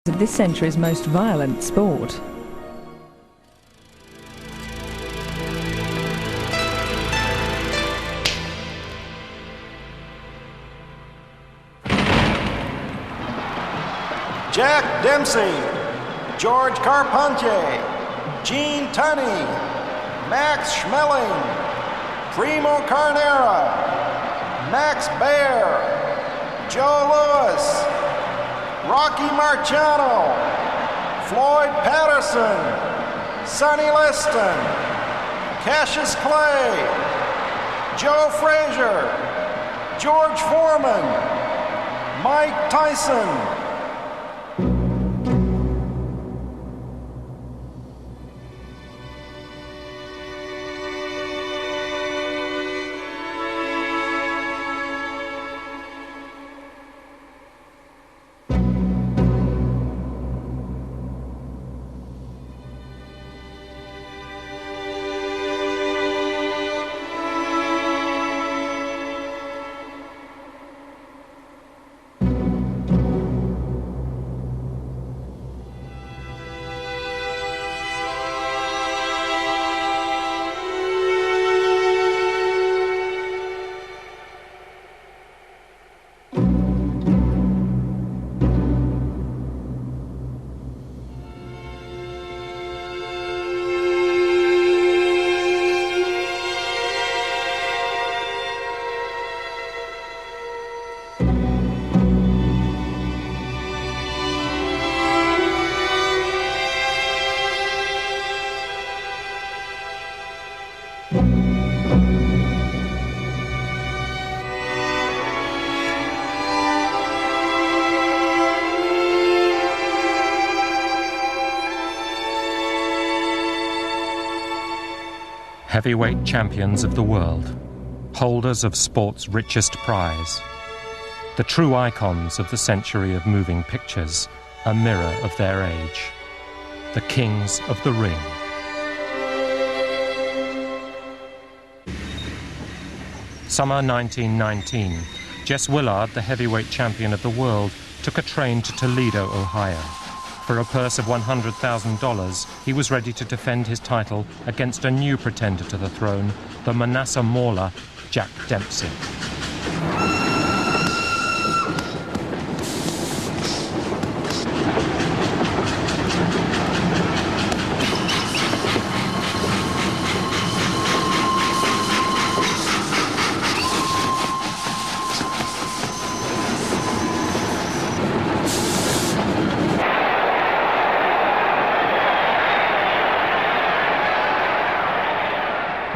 of this century's most violent sport. Jack Dempsey, George Carpentier, Gene Tunney, Max Schmeling, Primo Carnera, Max Baer, Joe Lewis, Rocky Marciano, Floyd Patterson, Sonny Liston, Cassius Clay, Joe Frazier, George Foreman, Mike Tyson. Heavyweight champions of the world, holders of sport's richest prize, the true icons of the century of moving pictures, a mirror of their age, the kings of the ring. Summer 1919, Jess Willard, the heavyweight champion of the world, took a train to Toledo, Ohio. For a purse of $100,000, he was ready to defend his title against a new pretender to the throne, the Manasseh mauler, Jack Dempsey.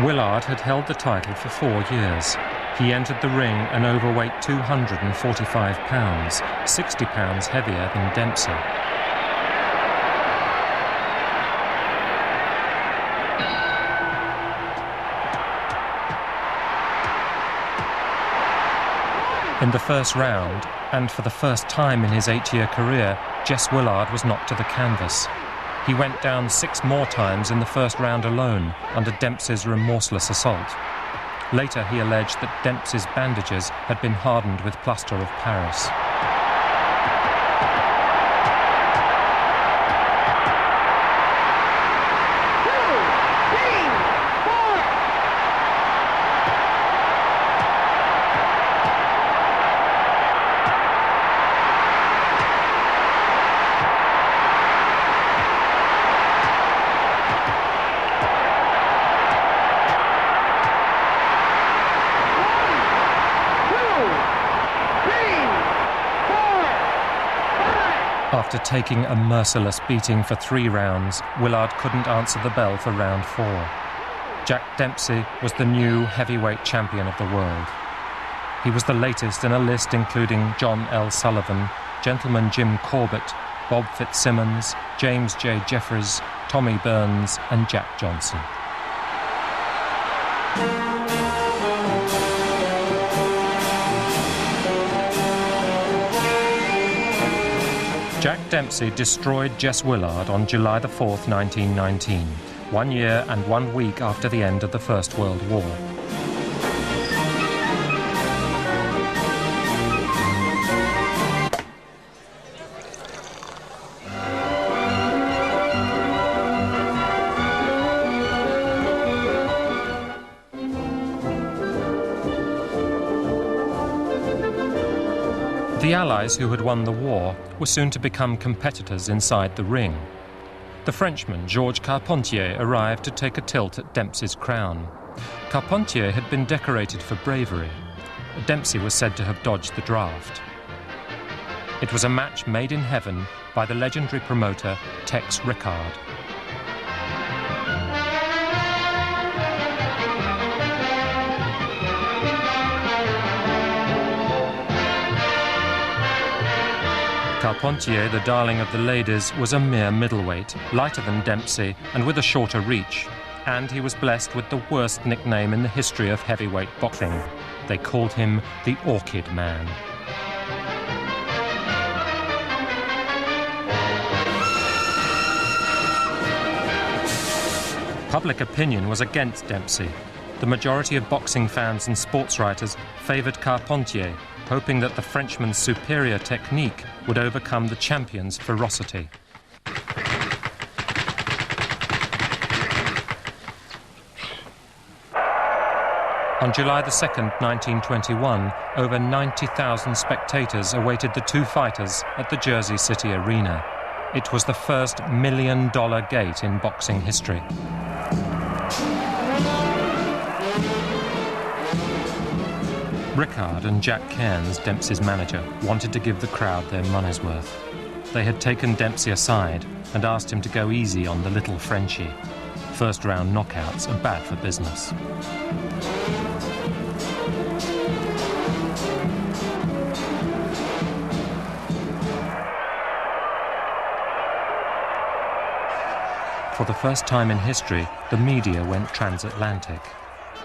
Willard had held the title for 4 years. He entered the ring an overweight 245 pounds, 60 pounds heavier than Dempsey. In the first round, and for the first time in his 8-year career, Jess Willard was knocked to the canvas. He went down 6 more times in the first round alone under Dempsey's remorseless assault. Later, he alleged that Dempsey's bandages had been hardened with plaster of Paris. After taking a merciless beating for 3 rounds, Willard couldn't answer the bell for round 4. Jack Dempsey was the new heavyweight champion of the world. He was the latest in a list including John L. Sullivan, Gentleman Jim Corbett, Bob Fitzsimmons, James J. Jeffries, Tommy Burns, and Jack Johnson. Jack Dempsey destroyed Jess Willard on July the 4th, 1919, 1 year and 1 week after the end of the First World War. The Allies who had won the war were soon to become competitors inside the ring. The Frenchman Georges Carpentier arrived to take a tilt at Dempsey's crown. Carpentier had been decorated for bravery. Dempsey was said to have dodged the draft. It was a match made in heaven by the legendary promoter Tex Rickard. Carpentier, the darling of the ladies, was a mere middleweight, lighter than Dempsey and with a shorter reach. And he was blessed with the worst nickname in the history of heavyweight boxing. They called him the Orchid Man. Public opinion was against Dempsey. The majority of boxing fans and sports writers favoured Carpentier, hoping that the Frenchman's superior technique would overcome the champion's ferocity. On July the 2nd, 1921, over 90,000 spectators awaited the two fighters at the Jersey City Arena. It was the first $1 million gate in boxing history. Rickard and Jack Cairns, Dempsey's manager, wanted to give the crowd their money's worth. They had taken Dempsey aside and asked him to go easy on the little Frenchie. First-round knockouts are bad for business. For the first time in history, the media went transatlantic.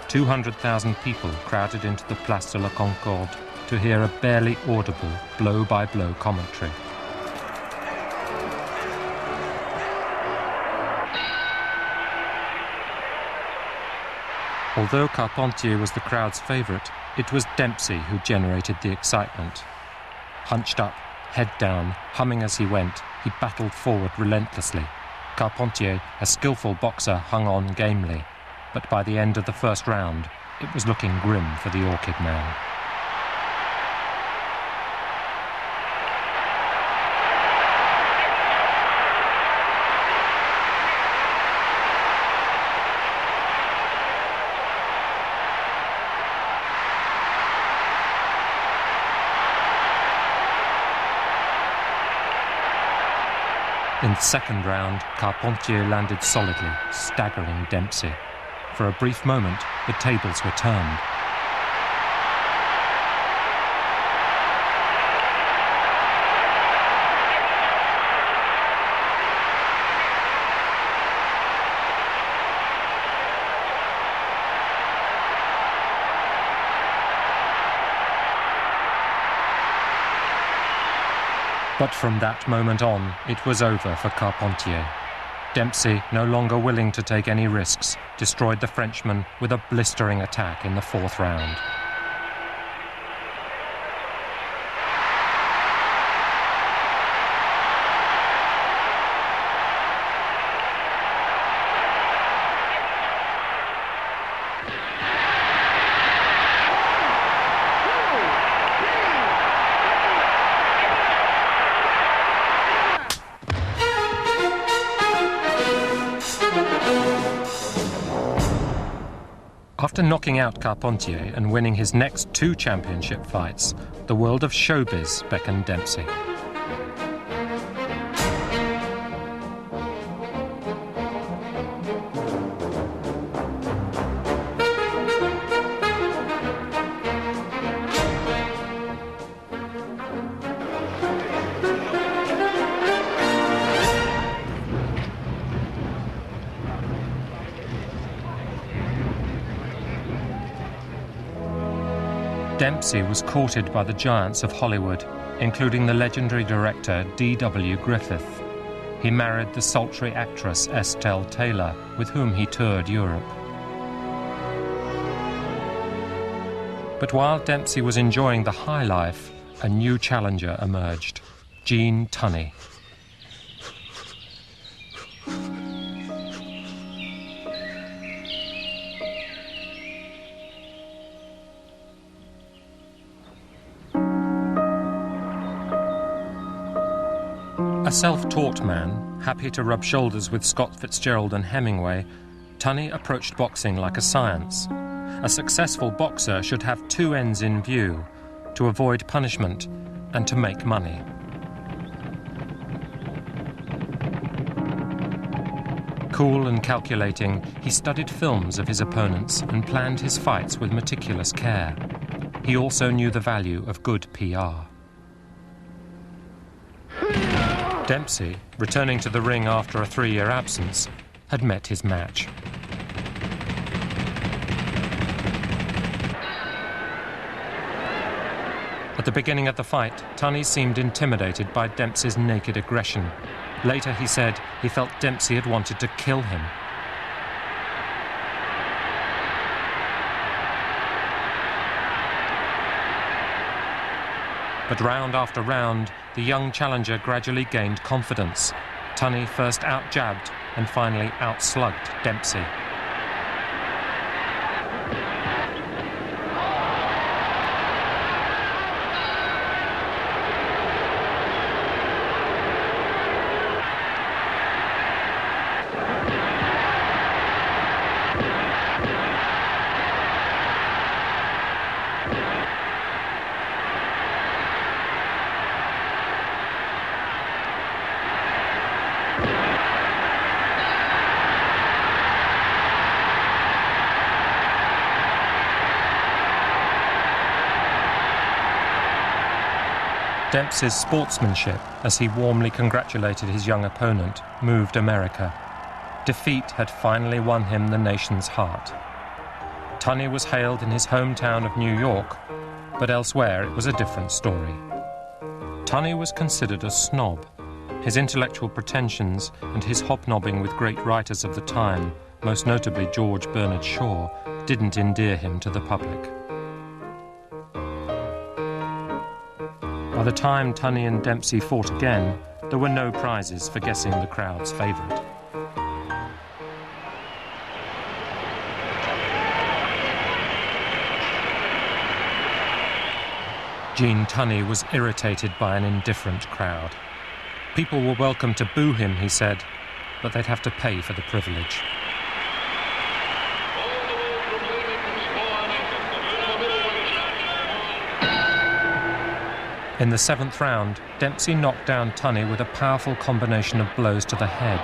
200,000 people crowded into the Place de la Concorde to hear a barely audible blow-by-blow commentary. Although Carpentier was the crowd's favourite, it was Dempsey who generated the excitement. Hunched up, head down, humming as he went, he battled forward relentlessly. Carpentier, a skillful boxer, hung on gamely. But by the end of the first round, it was looking grim for the Orchid Man. In the second round, Carpentier landed solidly, staggering Dempsey. For a brief moment, the tables were turned. But from that moment on, it was over for Carpentier. Dempsey, no longer willing to take any risks, destroyed the Frenchman with a blistering attack in the fourth round. After knocking out Carpentier and winning his next 2 championship fights, the world of showbiz beckoned Dempsey. Dempsey was courted by the giants of Hollywood, including the legendary director D.W. Griffith. He married the sultry actress Estelle Taylor, with whom he toured Europe. But while Dempsey was enjoying the high life, a new challenger emerged, Gene Tunney. A self-taught man, happy to rub shoulders with Scott Fitzgerald and Hemingway, Tunney approached boxing like a science. A successful boxer should have two ends in view: to avoid punishment and to make money. Cool and calculating, he studied films of his opponents and planned his fights with meticulous care. He also knew the value of good PR. Dempsey, returning to the ring after a 3-year absence, had met his match. At the beginning of the fight, Tunney seemed intimidated by Dempsey's naked aggression. Later, he said he felt Dempsey had wanted to kill him. But round after round, the young challenger gradually gained confidence. Tunney first out-jabbed and finally out-slugged Dempsey. Dempsey's sportsmanship, as he warmly congratulated his young opponent, moved America. Defeat had finally won him the nation's heart. Tunney was hailed in his hometown of New York, but elsewhere it was a different story. Tunney was considered a snob. His intellectual pretensions and his hobnobbing with great writers of the time, most notably George Bernard Shaw, didn't endear him to the public. By the time Tunney and Dempsey fought again, there were no prizes for guessing the crowd's favourite. Gene Tunney was irritated by an indifferent crowd. People were welcome to boo him, he said, but they'd have to pay for the privilege. In the 7th round, Dempsey knocked down Tunney with a powerful combination of blows to the head.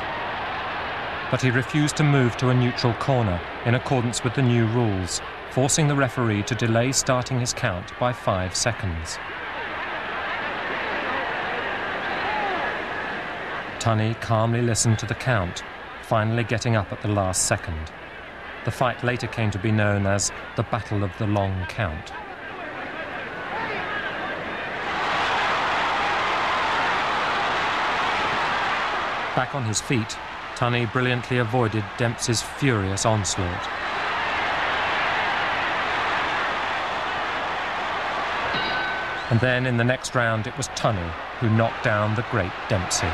But he refused to move to a neutral corner in accordance with the new rules, forcing the referee to delay starting his count by 5 seconds. Tunney calmly listened to the count, finally getting up at the last second. The fight later came to be known as the Battle of the Long Count. Back on his feet, Tunney brilliantly avoided Dempsey's furious onslaught. And then in the next round it was Tunney who knocked down the great Dempsey.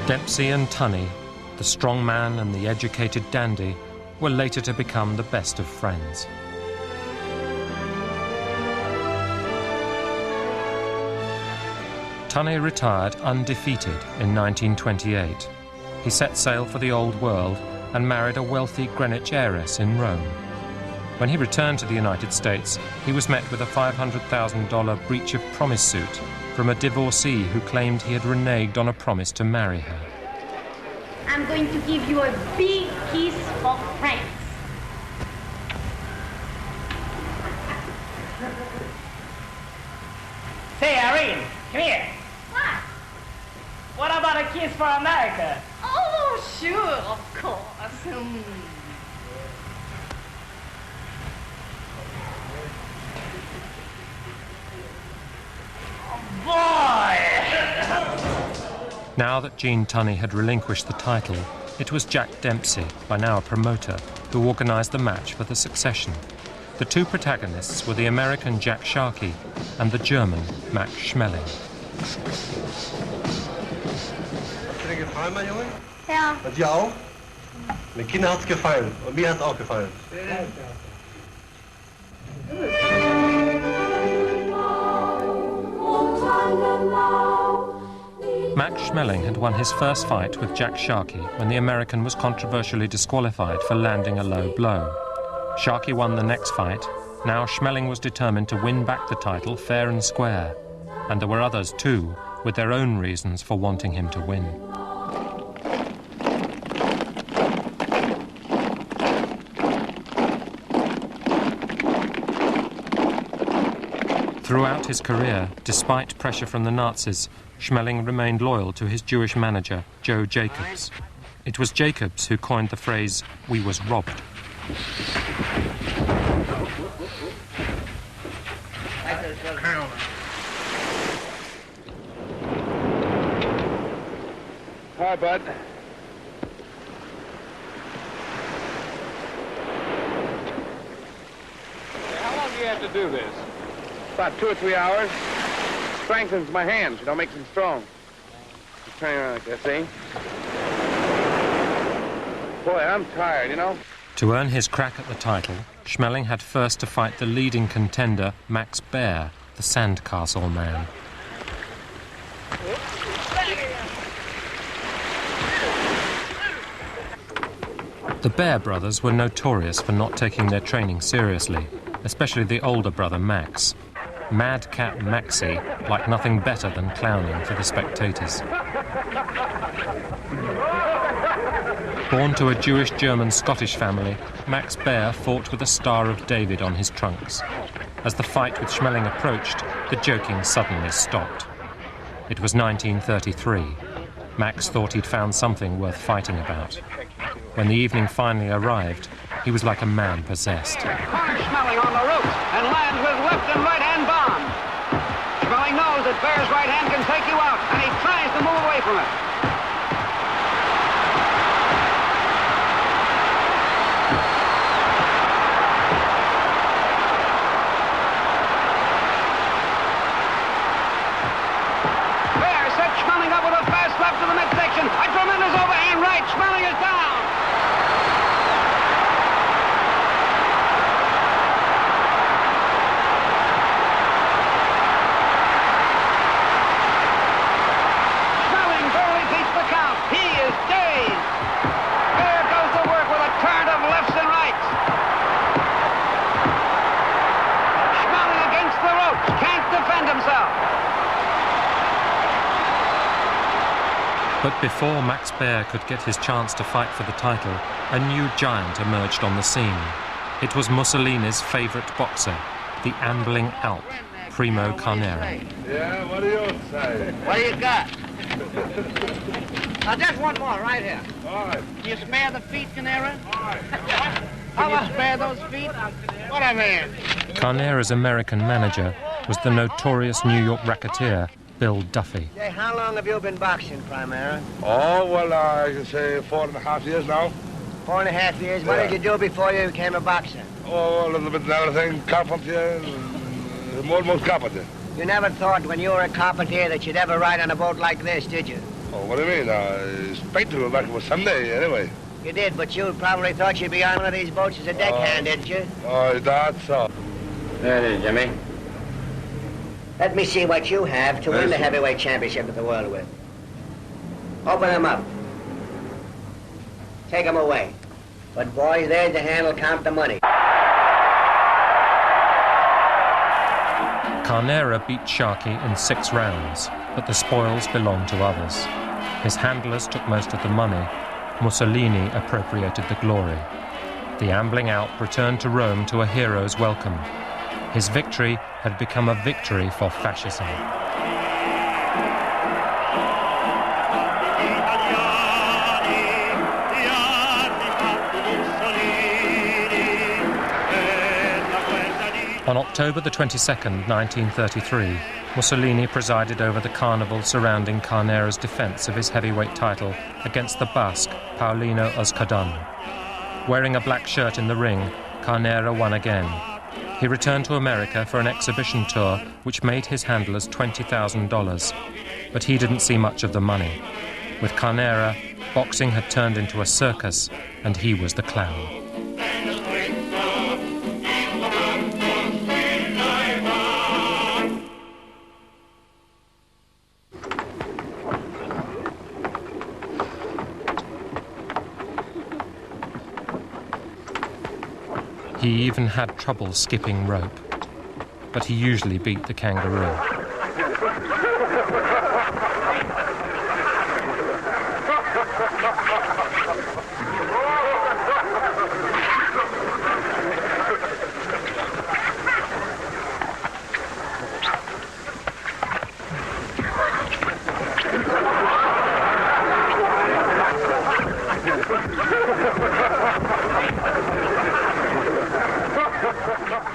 Dempsey and Tunney, the strong man and the educated dandy, were later to become the best of friends. Tunney retired undefeated in 1928. He set sail for the old world and married a wealthy Greenwich heiress in Rome. When he returned to the United States, he was met with a $500,000 breach of promise suit from a divorcee who claimed he had reneged on a promise to marry her. I'm going to give you a big kiss for France. Say, Irene, come here. What? What about a kiss for America? Oh, sure, of course. Boy! Now that Gene Tunney had relinquished the title, it was Jack Dempsey, by now a promoter, who organised the match for the succession. The two protagonists were the American Jack Sharkey and the German Max Schmeling. Can I get high, my young? Ja. Und dir auch? Den Kindern hat's gefallen. Und mir hat's auch gefallen. Max Schmeling had won his first fight with Jack Sharkey when the American was controversially disqualified for landing a low blow. Sharkey won the next fight. Now Schmeling was determined to win back the title fair and square. And there were others too, with their own reasons for wanting him to win. Throughout his career, despite pressure from the Nazis, Schmeling remained loyal to his Jewish manager, Joe Jacobs. It was Jacobs who coined the phrase, "We was robbed." Hi, bud. How long do you have to do this? About 2 or 3 hours. Strengthens my hands, makes them strong. Just turn around like that, see? Boy, I'm tired, To earn his crack at the title, Schmeling had first to fight the leading contender, Max Baer, the Sandcastle man. The Baer brothers were notorious for not taking their training seriously, especially the older brother Max. Madcap Maxie liked nothing better than clowning for the spectators. Born to a Jewish-German-Scottish family, Max Baer fought with a Star of David on his trunks. As the fight with Schmeling approached, the joking suddenly stopped. It was 1933. Max thought he'd found something worth fighting about. When the evening finally arrived, he was like a man possessed. Schmeling on the ropes and lands with left and right hand bombs. Schmeling knows that Baer's right hand can take you out, and he tries to move away from it. Baer sets Schmeling up with a fast left to the midsection. A tremendous overhand right. Schmeling is down. But before Max Baer could get his chance to fight for the title, a new giant emerged on the scene. It was Mussolini's favourite boxer, the ambling Alp, Primo Carnera. Yeah, what do you say? What do you got? Now, just one more right here. All right. Do you spare the feet, Carnera? All right. Can you spare those feet? What I mean? Carnera's American manager was the notorious New York racketeer, Bill Duffy. Say, how long have you been boxing, Primera? Oh, well, I can say 4.5 years now. 4.5 years? What did you do before you became a boxer? Oh, a little bit of everything, carpenter, most carpenter. You never thought when you were a carpenter that you'd ever ride on a boat like this, did you? Oh, what do you mean? I expect to go back for Sunday, anyway. You did, but you probably thought you'd be on one of these boats as a deckhand, didn't you? Oh, that's so. There it is, Jimmy. Let me see what you have to win the heavyweight championship of the world with. Open them up. Take them away. But boys, there's the handle, count the money. Carnera beat Sharkey in 6 rounds, but the spoils belonged to others. His handlers took most of the money. Mussolini appropriated the glory. The ambling Alp returned to Rome to a hero's welcome. His victory had become a victory for fascism. On October the 22nd, 1933, Mussolini presided over the carnival surrounding Carnera's defence of his heavyweight title against the Basque Paulino Euskadon. Wearing a black shirt in the ring, Carnera won again. He returned to America for an exhibition tour which made his handlers $20,000, but he didn't see much of the money. With Carnera, Boxing had turned into a circus, and he was the clown. He even had trouble skipping rope, but he usually beat the kangaroo.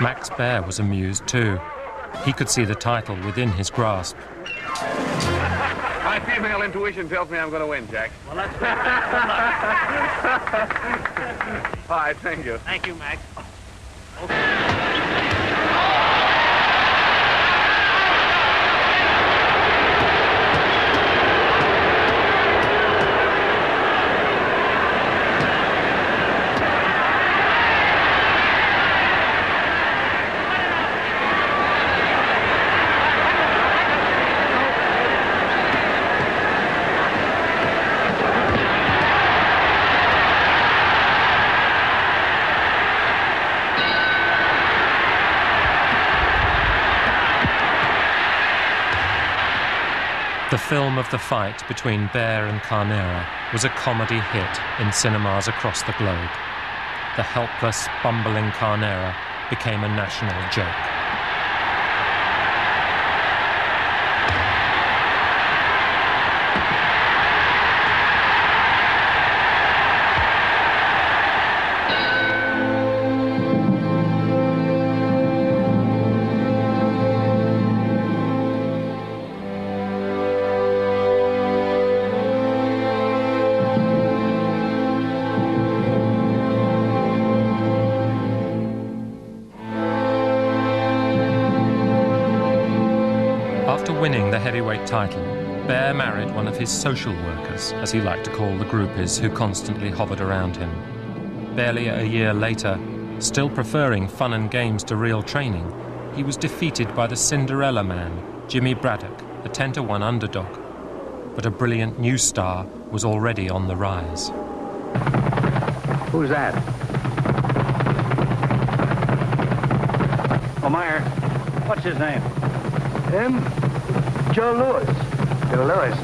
Max Baer was amused too. He could see the title within his grasp. My female intuition tells me I'm going to win, Jack. Well, that's good. All right, thank you. Thank you, Max. The film of the fight between Baer and Carnera was a comedy hit in cinemas across the globe. The helpless, bumbling Carnera became a national joke. Winning the heavyweight title, Baer married one of his social workers, as he liked to call the groupies who constantly hovered around him. Barely a year later, still preferring fun and games to real training, he was defeated by the Cinderella Man, Jimmy Braddock, a 10-1 underdog. But a brilliant new star was already on the rise. Who's that? Oh, Meyer. What's his name? Him? Joe Louis. Joe Louis.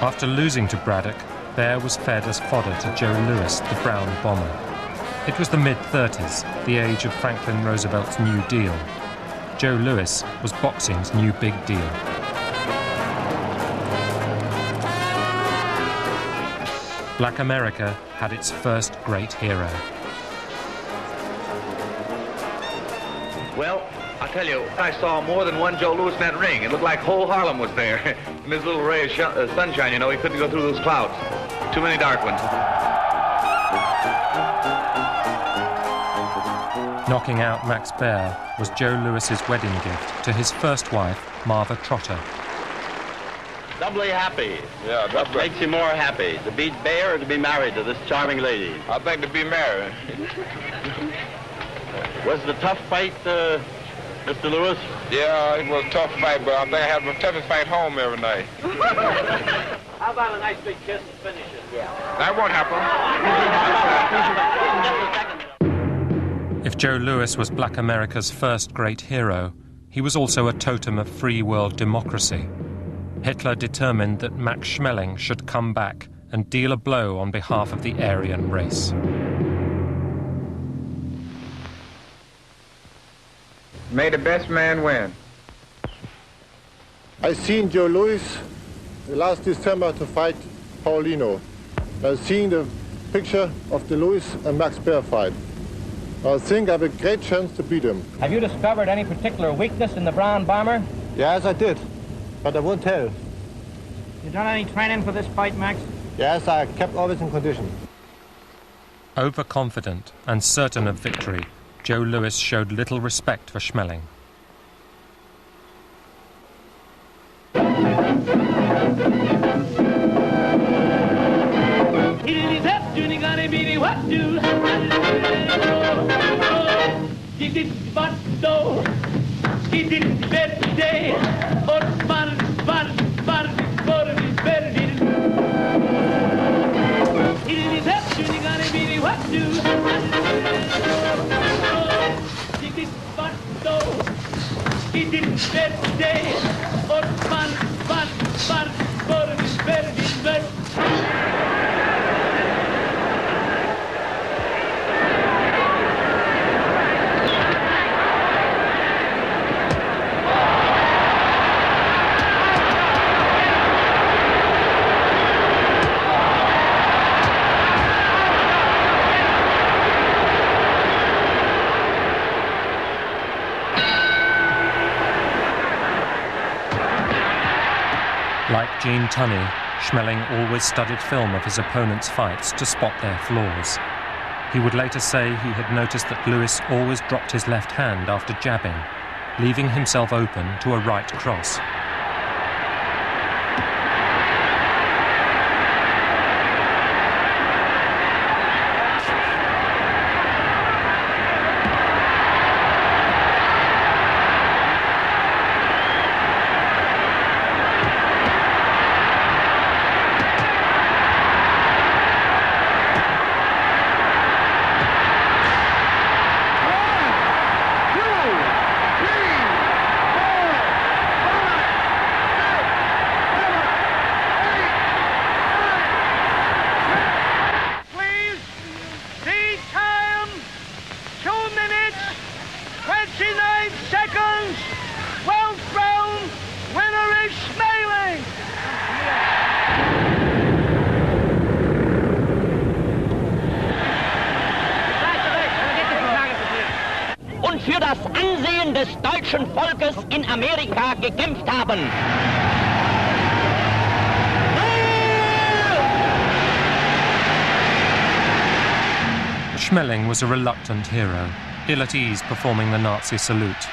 After losing to Braddock, Baer was fed as fodder to Joe Louis, the brown bomber. It was the mid-30s, the age of Franklin Roosevelt's New Deal. Joe Louis was boxing's new big deal. Black America had its first great hero. Well, I'll tell you, I saw more than one Joe Louis in that ring. It looked like whole Harlem was there. In this little ray of sunshine, you know, he couldn't go through those clouds. Too many dark ones. Knocking out Max Baer was Joe Louis's wedding gift to his first wife, Marva Trotter. Doubly happy. Yeah, what makes you more happy, to beat Baer or to be married to this charming lady? I think to be married. Was it a tough fight, Mr. Louis? Yeah, it was a tough fight, but I think I had my toughest fight home every night. How about a nice big kiss to finish it? Yeah. That won't happen. If Joe Louis was Black America's first great hero, he was also a totem of free world democracy. Hitler determined that Max Schmeling should come back and deal a blow on behalf of the Aryan race. May the best man win. I seen Joe Louis last December to fight Paulino. I seen the picture of the Louis and Max Baer fight. I think I have a great chance to beat him. Have you discovered any particular weakness in the brown bomber? Yes, I did, but I won't tell. You done any training for this fight, Max? Yes, I kept always in condition. Overconfident and certain of victory, Joe Louis showed little respect for Schmeling. Like Gene Tunney, Schmeling always studied film of his opponent's fights to spot their flaws. He would later say he had noticed that Louis always dropped his left hand after jabbing, leaving himself open to a right cross. Für das Ansehen des deutschen Volkes in Amerika gekämpft haben. Schmeling was a reluctant hero, ill at ease performing the Nazi salute.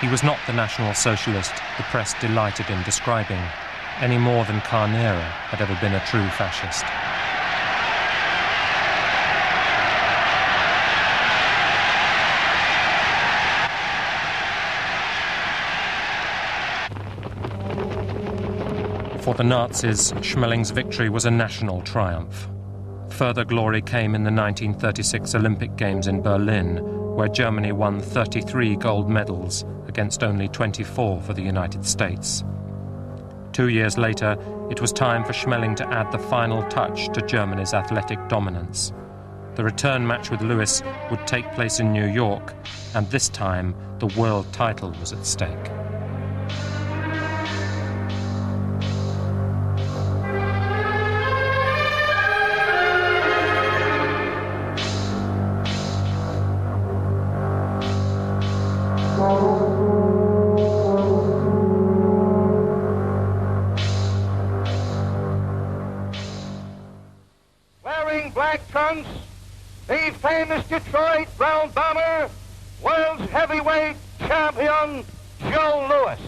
He was not the National Socialist the press delighted in describing, any more than Carnera had ever been a true fascist. For the Nazis, Schmeling's victory was a national triumph. Further glory came in the 1936 Olympic Games in Berlin, where Germany won 33 gold medals against only 24 for the United States. 2 years later, it was time for Schmeling to add the final touch to Germany's athletic dominance. The return match with Louis would take place in New York, and this time the world title was at stake. Wearing black trunks, the famous Detroit Brown Bomber, world's heavyweight champion, Joe Louis.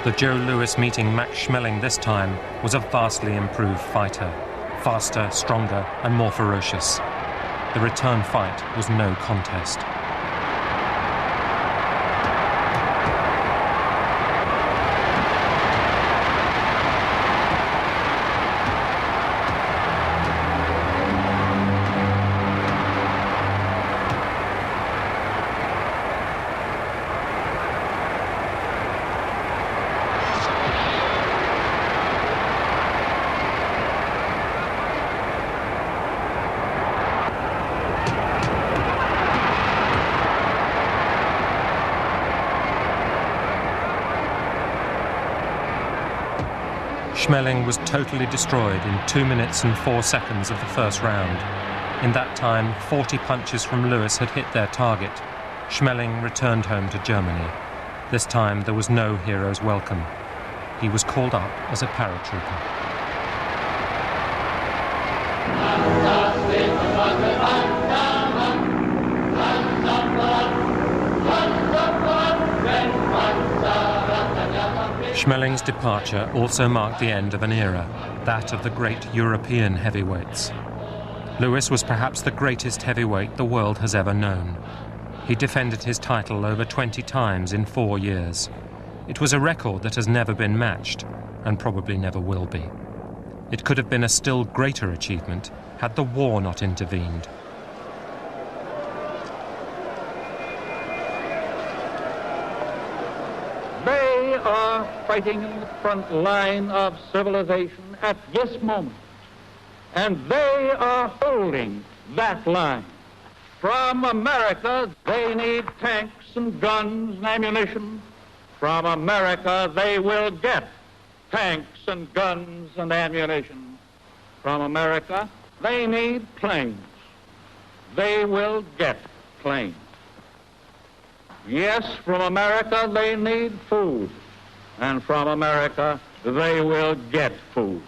The Joe Louis meeting Max Schmeling this time was a vastly improved fighter, faster, stronger, and more ferocious. The return fight was no contest. Schmeling was totally destroyed in 2 minutes and 4 seconds of the first round. In that time, 40 punches from Lewis had hit their target. Schmeling returned home to Germany. This time there was no hero's welcome. He was called up as a paratrooper. Schmeling's departure also marked the end of an era, that of the great European heavyweights. Lewis was perhaps the greatest heavyweight the world has ever known. He defended his title over 20 times in 4 years. It was a record that has never been matched, and probably never will be. It could have been a still greater achievement had the war not intervened. They are fighting in the front line of civilization at this moment, and they are holding that line. From America, they need tanks and guns and ammunition. From America, they will get tanks and guns and ammunition. From America, they need planes. They will get planes. Yes, from America, they need food. And from America, they will get food.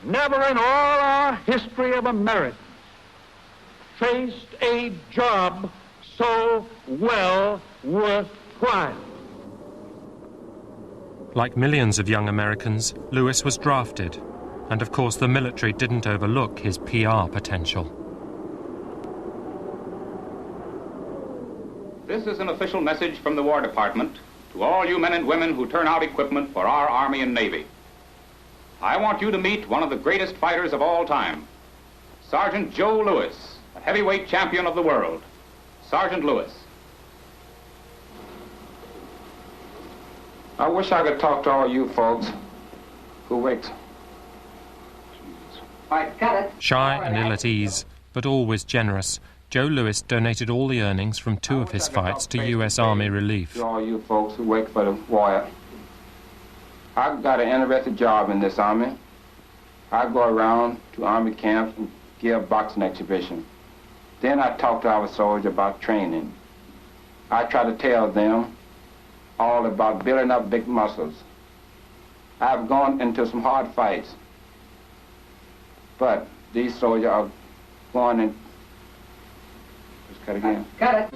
Never in all our history of America faced a job so well worthwhile. Like millions of young Americans, Lewis was drafted. And of course the military didn't overlook his PR potential. This is an official message from the War Department to all you men and women who turn out equipment for our Army and Navy. I want you to meet one of the greatest fighters of all time, Sergeant Joe Lewis, a heavyweight champion of the world. Sergeant Lewis. I wish I could talk to all you folks who wakes. Shy and ill at ease, but always generous, Joe Lewis donated all the earnings from 2 of his fights to U.S. Army relief. To all you folks who wait for the warrior. I've got an interesting job in this Army. I go around to Army camps and give boxing exhibitions. Then I talk to our soldiers about training. I try to tell them all about building up big muscles. I've gone into some hard fights, but these soldiers are going in. Just cut again. Cut it.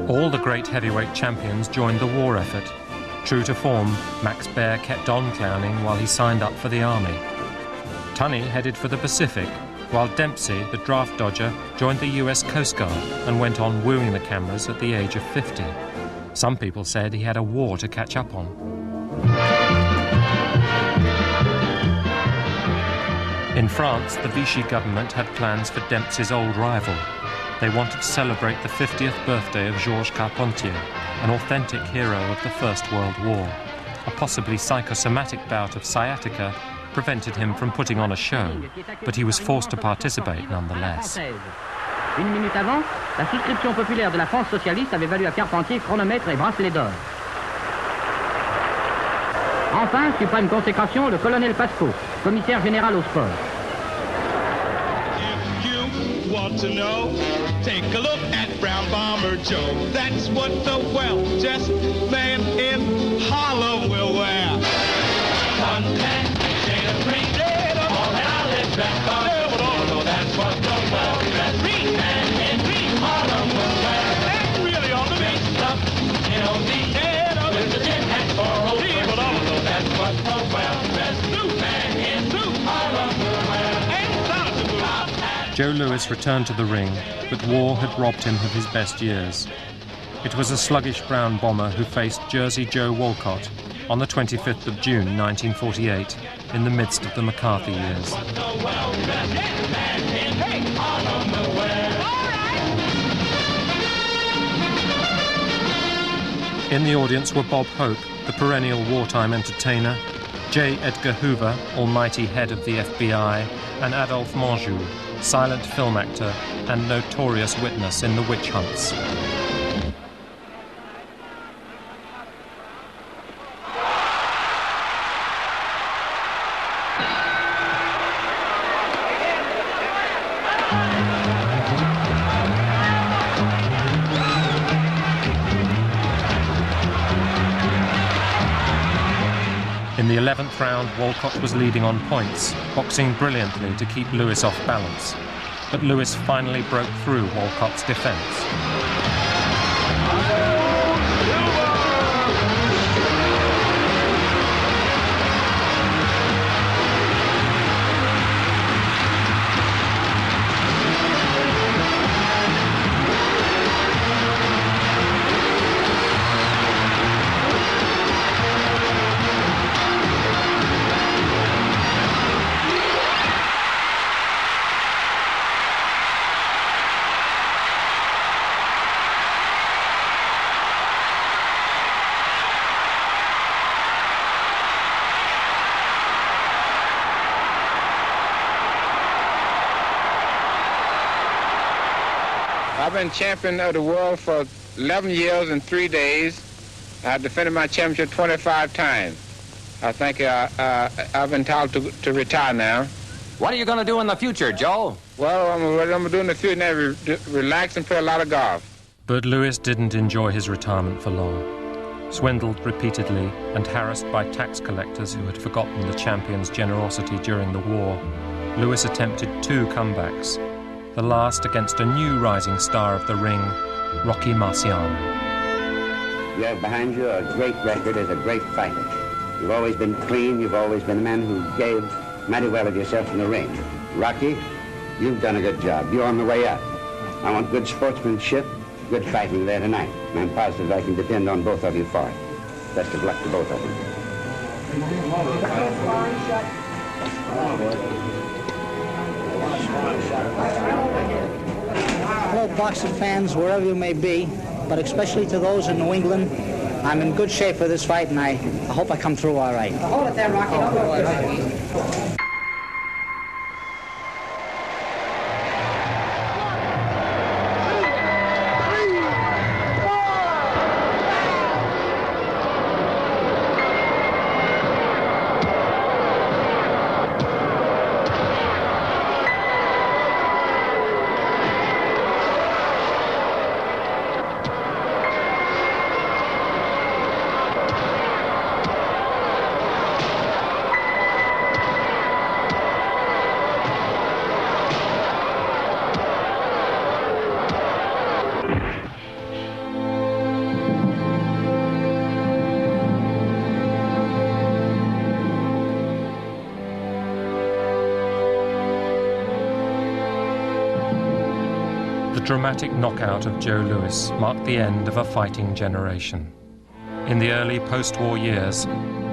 All the great heavyweight champions joined the war effort. True to form, Max Baer kept on clowning while he signed up for the army. Tunney headed for the Pacific, while Dempsey, the draft dodger, joined the US Coast Guard and went on wooing the cameras at the age of 50. Some people said he had a war to catch up on. In France, the Vichy government had plans for Dempsey's old rival. They wanted to celebrate the 50th birthday of Georges Carpentier, an authentic hero of the First World War. A possibly psychosomatic bout of sciatica prevented him from putting on a show, but he was forced to participate nonetheless. Une minute avant, la souscription populaire de la France socialiste avait valu à Carpentier chronomètre et bracelet d'or. Enfin, suprême consécration, le colonel Pasco, commissaire général au sport. Want to know? Take a look at Brown Bomber Joe. That's what the well-dressed man in Harlem will wear. One man, shade of green, all that I live dressed on. That's what the well-dressed man in Harlem will wear. That's really on the base stuff. N.O.D. with the tin hat for old person. That's what the well-dressed man in Harlem will wear. Joe Lewis returned to the ring, but war had robbed him of his best years. It was a sluggish brown bomber who faced Jersey Joe Walcott on the 25th of June 1948 in the midst of the McCarthy years. In the audience were Bob Hope, the perennial wartime entertainer, J. Edgar Hoover, almighty head of the FBI, and Adolphe Menjou, silent film actor and notorious witness in the witch hunts. In the 11th round, Walcott was leading on points, boxing brilliantly to keep Lewis off balance. But Lewis finally broke through Walcott's defence. I've been champion of the world for 11 years and 3 days. I've defended my championship 25 times. I think I've been told to retire now. What are you going to do in the future, Joe? Well, what I'm going to do in the future now, relax and play a lot of golf. But Lewis didn't enjoy his retirement for long. Swindled repeatedly and harassed by tax collectors who had forgotten the champion's generosity during the war, Lewis attempted 2 comebacks, the last against a new rising star of the ring, Rocky Marciano. You have behind you a great record as a great fighter. You've always been clean, you've always been a man who gave mighty well of yourself in the ring. Rocky, you've done a good job. You're on the way up. I want good sportsmanship, good fighting there tonight. And I'm positive I can depend on both of you for it. Best of luck to both of you. Hello, boxing fans, wherever you may be, but especially to those in New England. I'm in good shape for this fight, and I hope I come through all right. Hold it there, Rocky. Don't go. The dramatic knockout of Joe Louis marked the end of a fighting generation. In the early post-war years,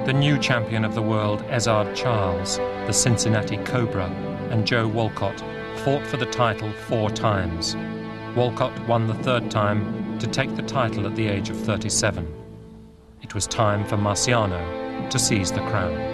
the new champion of the world, Ezzard Charles, the Cincinnati Cobra, and Joe Walcott fought for the title 4 times. Walcott won the 3rd time to take the title at the age of 37. It was time for Marciano to seize the crown.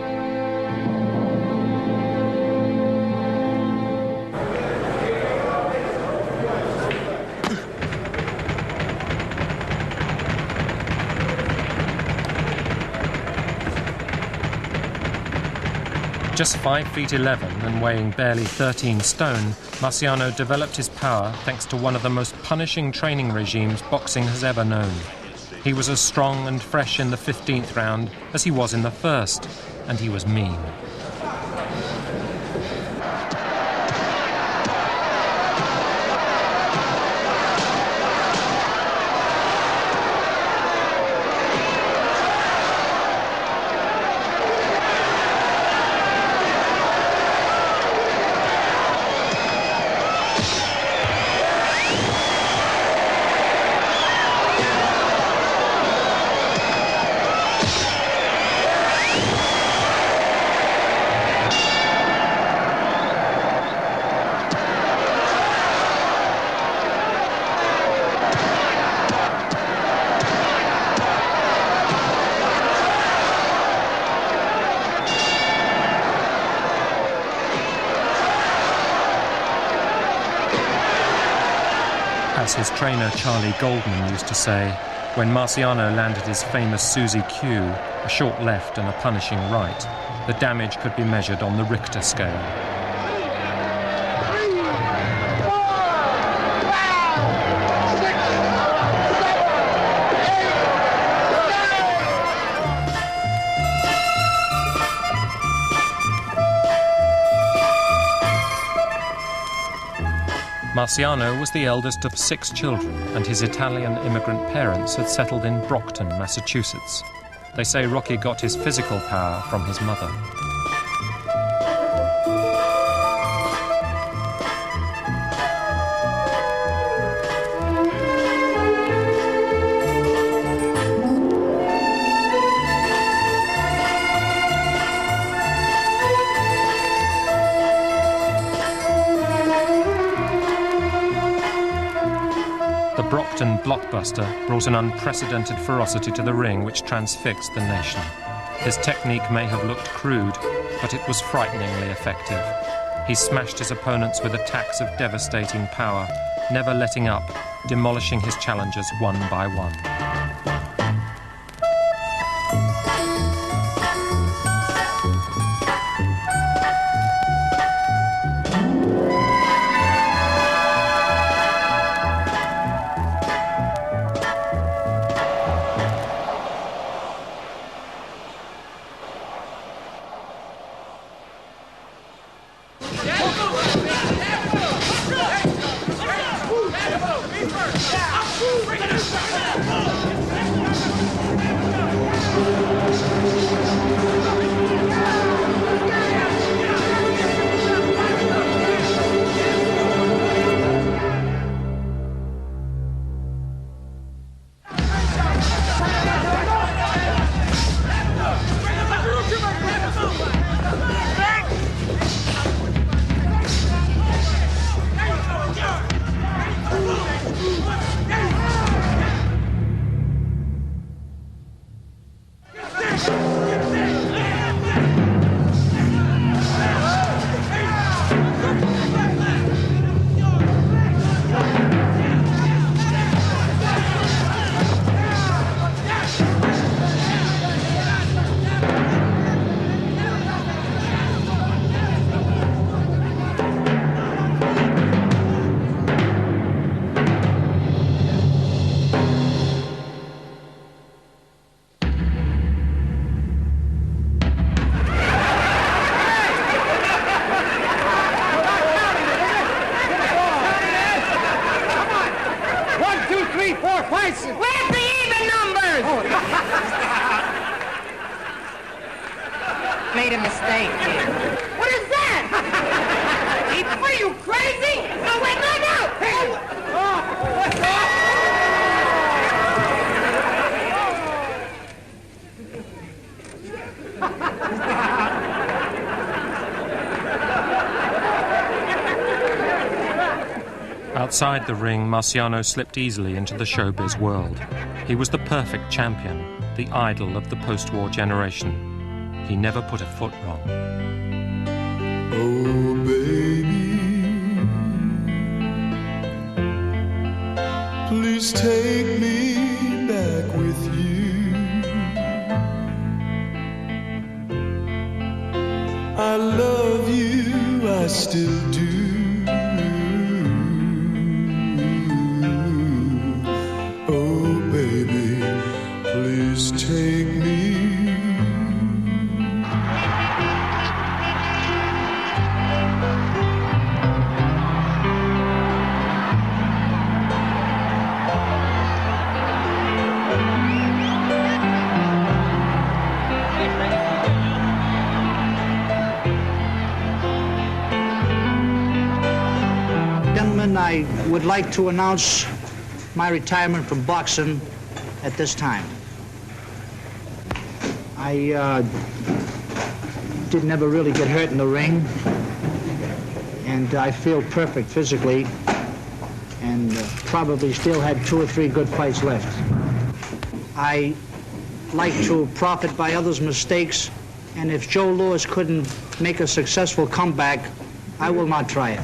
Just 5 feet 11 and weighing barely 13 stone, Marciano developed his power thanks to one of the most punishing training regimes boxing has ever known. He was as strong and fresh in the 15th round as he was in the 1st, and he was mean. As his trainer Charlie Goldman used to say, when Marciano landed his famous Susie Q, a short left and a punishing right, the damage could be measured on the Richter scale. Marciano was the eldest of 6 children, and his Italian immigrant parents had settled in Brockton, Massachusetts. They say Rocky got his physical power from his mother. Brockton blockbuster brought an unprecedented ferocity to the ring which transfixed the nation. His technique may have looked crude, but it was frighteningly effective. He smashed his opponents with attacks of devastating power, never letting up, demolishing his challengers one by one. Made a mistake here. What is that? Are you crazy? No, wait, no! Hey! What's Outside the ring, Marciano slipped easily into the showbiz world. He was the perfect champion, the idol of the post-war generation. He never put a foot wrong. Oh, baby, please take me back with you. I love you, I still do. Oh, baby, please take me. I would like to announce my retirement from boxing at this time. I did never really get hurt in the ring, and I feel perfect physically, and probably still had 2 or 3 good fights left. I like to profit by others' mistakes, and if Joe Louis couldn't make a successful comeback, I will not try it.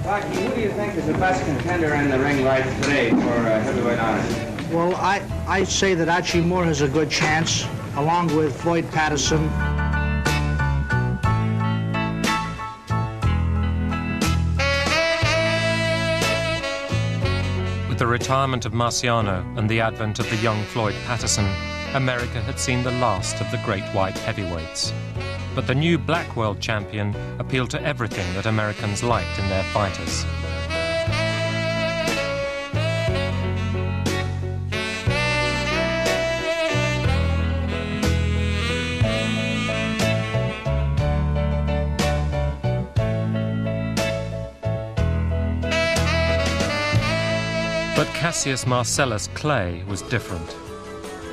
Rocky, who do you think is the best contender in the ring right today for heavyweight honors? Well, I say that Archie Moore has a good chance, along with Floyd Patterson. With the retirement of Marciano and the advent of the young Floyd Patterson, America had seen the last of the great white heavyweights. But the new black world champion appealed to everything that Americans liked in their fighters. But Cassius Marcellus Clay was different.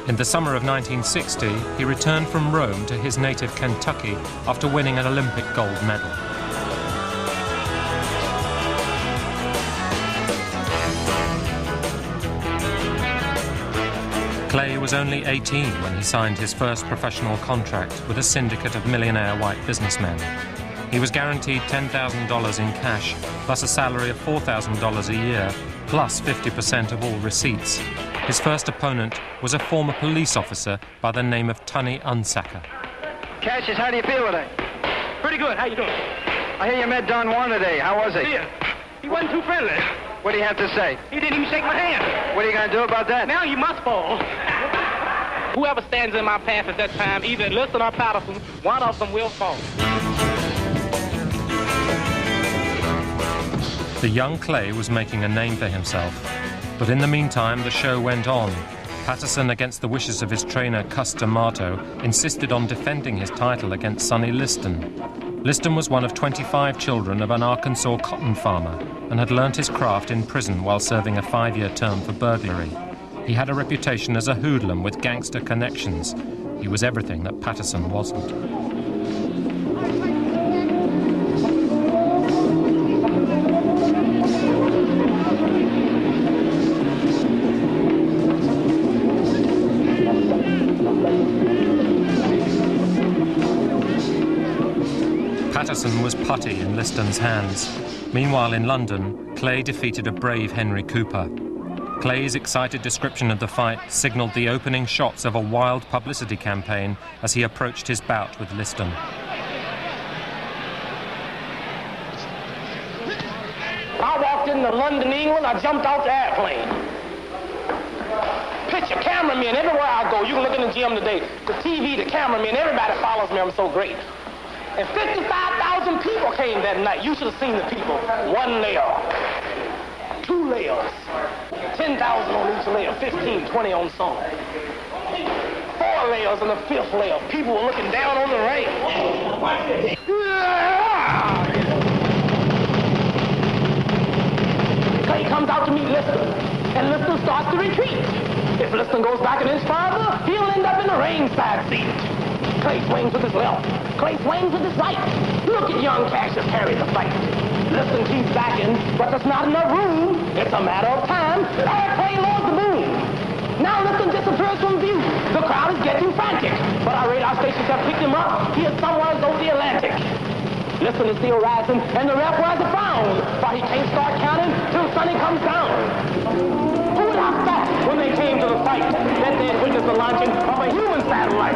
In the summer of 1960, he returned from Rome to his native Kentucky after winning an Olympic gold medal. Clay was only 18 when he signed his first professional contract with a syndicate of millionaire white businessmen. He was guaranteed $10,000 in cash, plus a salary of $4,000 a year, plus 50% of all receipts. His first opponent was a former police officer by the name of Tunney Unsacker. Cassius, how do you feel today? Pretty good. How you doing? I hear you met Don Juan today. How was he? Yeah. He wasn't too friendly. What do you have to say? He didn't even shake my hand. What are you going to do about that? Now you must fall. Whoever stands in my path at that time, either Liston or Patterson, one of them will fall. The young Clay was making a name for himself. But in the meantime, the show went on. Patterson, against the wishes of his trainer, Cus D'Amato, insisted on defending his title against Sonny Liston. Liston was one of 25 children of an Arkansas cotton farmer and had learnt his craft in prison while serving a 5-year term for burglary. He had a reputation as a hoodlum with gangster connections. He was everything that Patterson wasn't. Patterson was putty in Liston's hands. Meanwhile, in London, Clay defeated a brave Henry Cooper. Clay's excited description of the fight signalled the opening shots of a wild publicity campaign as he approached his bout with Liston. I walked into London, England, I jumped off the airplane. Picture, cameramen, everywhere I go. You can look in the gym today. The TV, the cameramen, everybody follows me. I'm so great. And 55,000 people came that night. You should have seen the people. 1 layer, 2 layers, 10,000 on each layer, 15, 20 on some. 4 layers and the 5th layer. People were looking down on the ring. Clay comes out to meet Liston, and Liston starts to retreat. If Liston goes back an inch farther, he'll end up in the ringside seat. Clay swings with his left. Clay swings with his right. Look at young Cassius carry the fight. Liston keeps backing, but there's not enough room. It's a matter of time. Clay lowers the boom. Now Liston disappears from view. The crowd is getting frantic, but our radar stations have picked him up. He is somewhere over the Atlantic. Liston is still rising, and the ref wears a frown, but he can't start counting till Sonny comes down. Who would have thought when they came to the fight that they had witnessed the launching of a human satellite?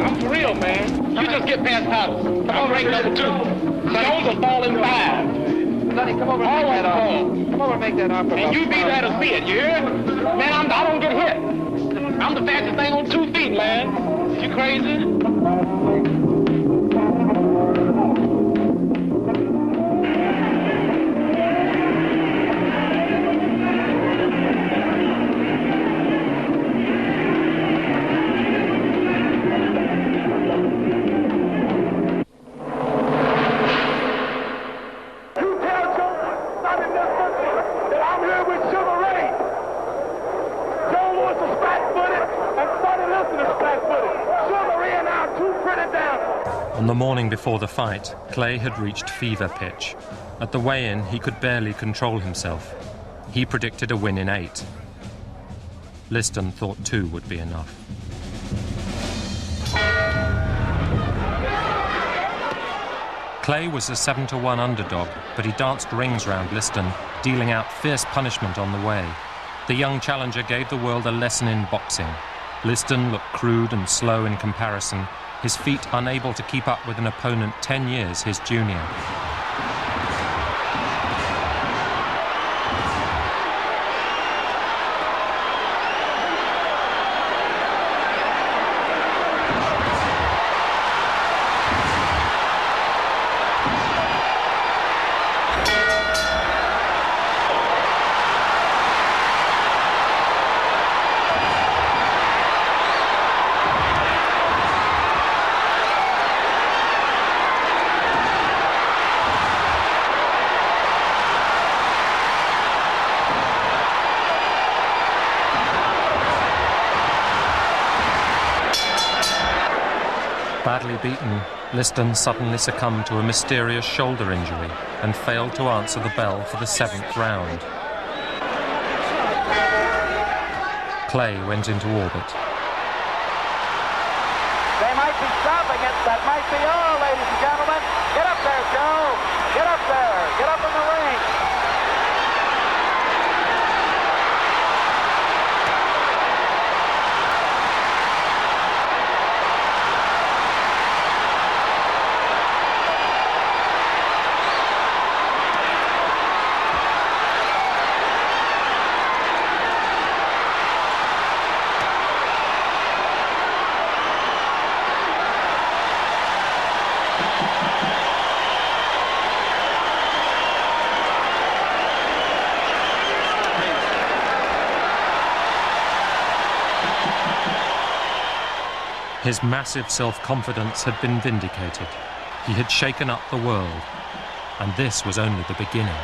I'm for real, man. You just get past Patterson. I'm ranked number 2. Jones will fall in 5. Sonny, come over and make that offer. Come over and make that offer. And you be there to see it, you hear? Man, I don't get hit. I'm the fastest thing on 2 feet, man. You crazy? On the morning before the fight, Clay had reached fever pitch. At the weigh-in, he could barely control himself. He predicted a win in 8. Liston thought 2 would be enough. Clay was a 7-1 underdog, but he danced rings round Liston, dealing out fierce punishment on the way. The young challenger gave the world a lesson in boxing. Liston looked crude and slow in comparison, his feet unable to keep up with an opponent 10 years his junior. Badly beaten, Liston suddenly succumbed to a mysterious shoulder injury and failed to answer the bell for the 7th round. Clay went into orbit. They might be stopping it. That might be all, ladies and gentlemen. Get up there, Joe. Get up there. Get up in the ring. His massive self-confidence had been vindicated. He had shaken up the world, and this was only the beginning.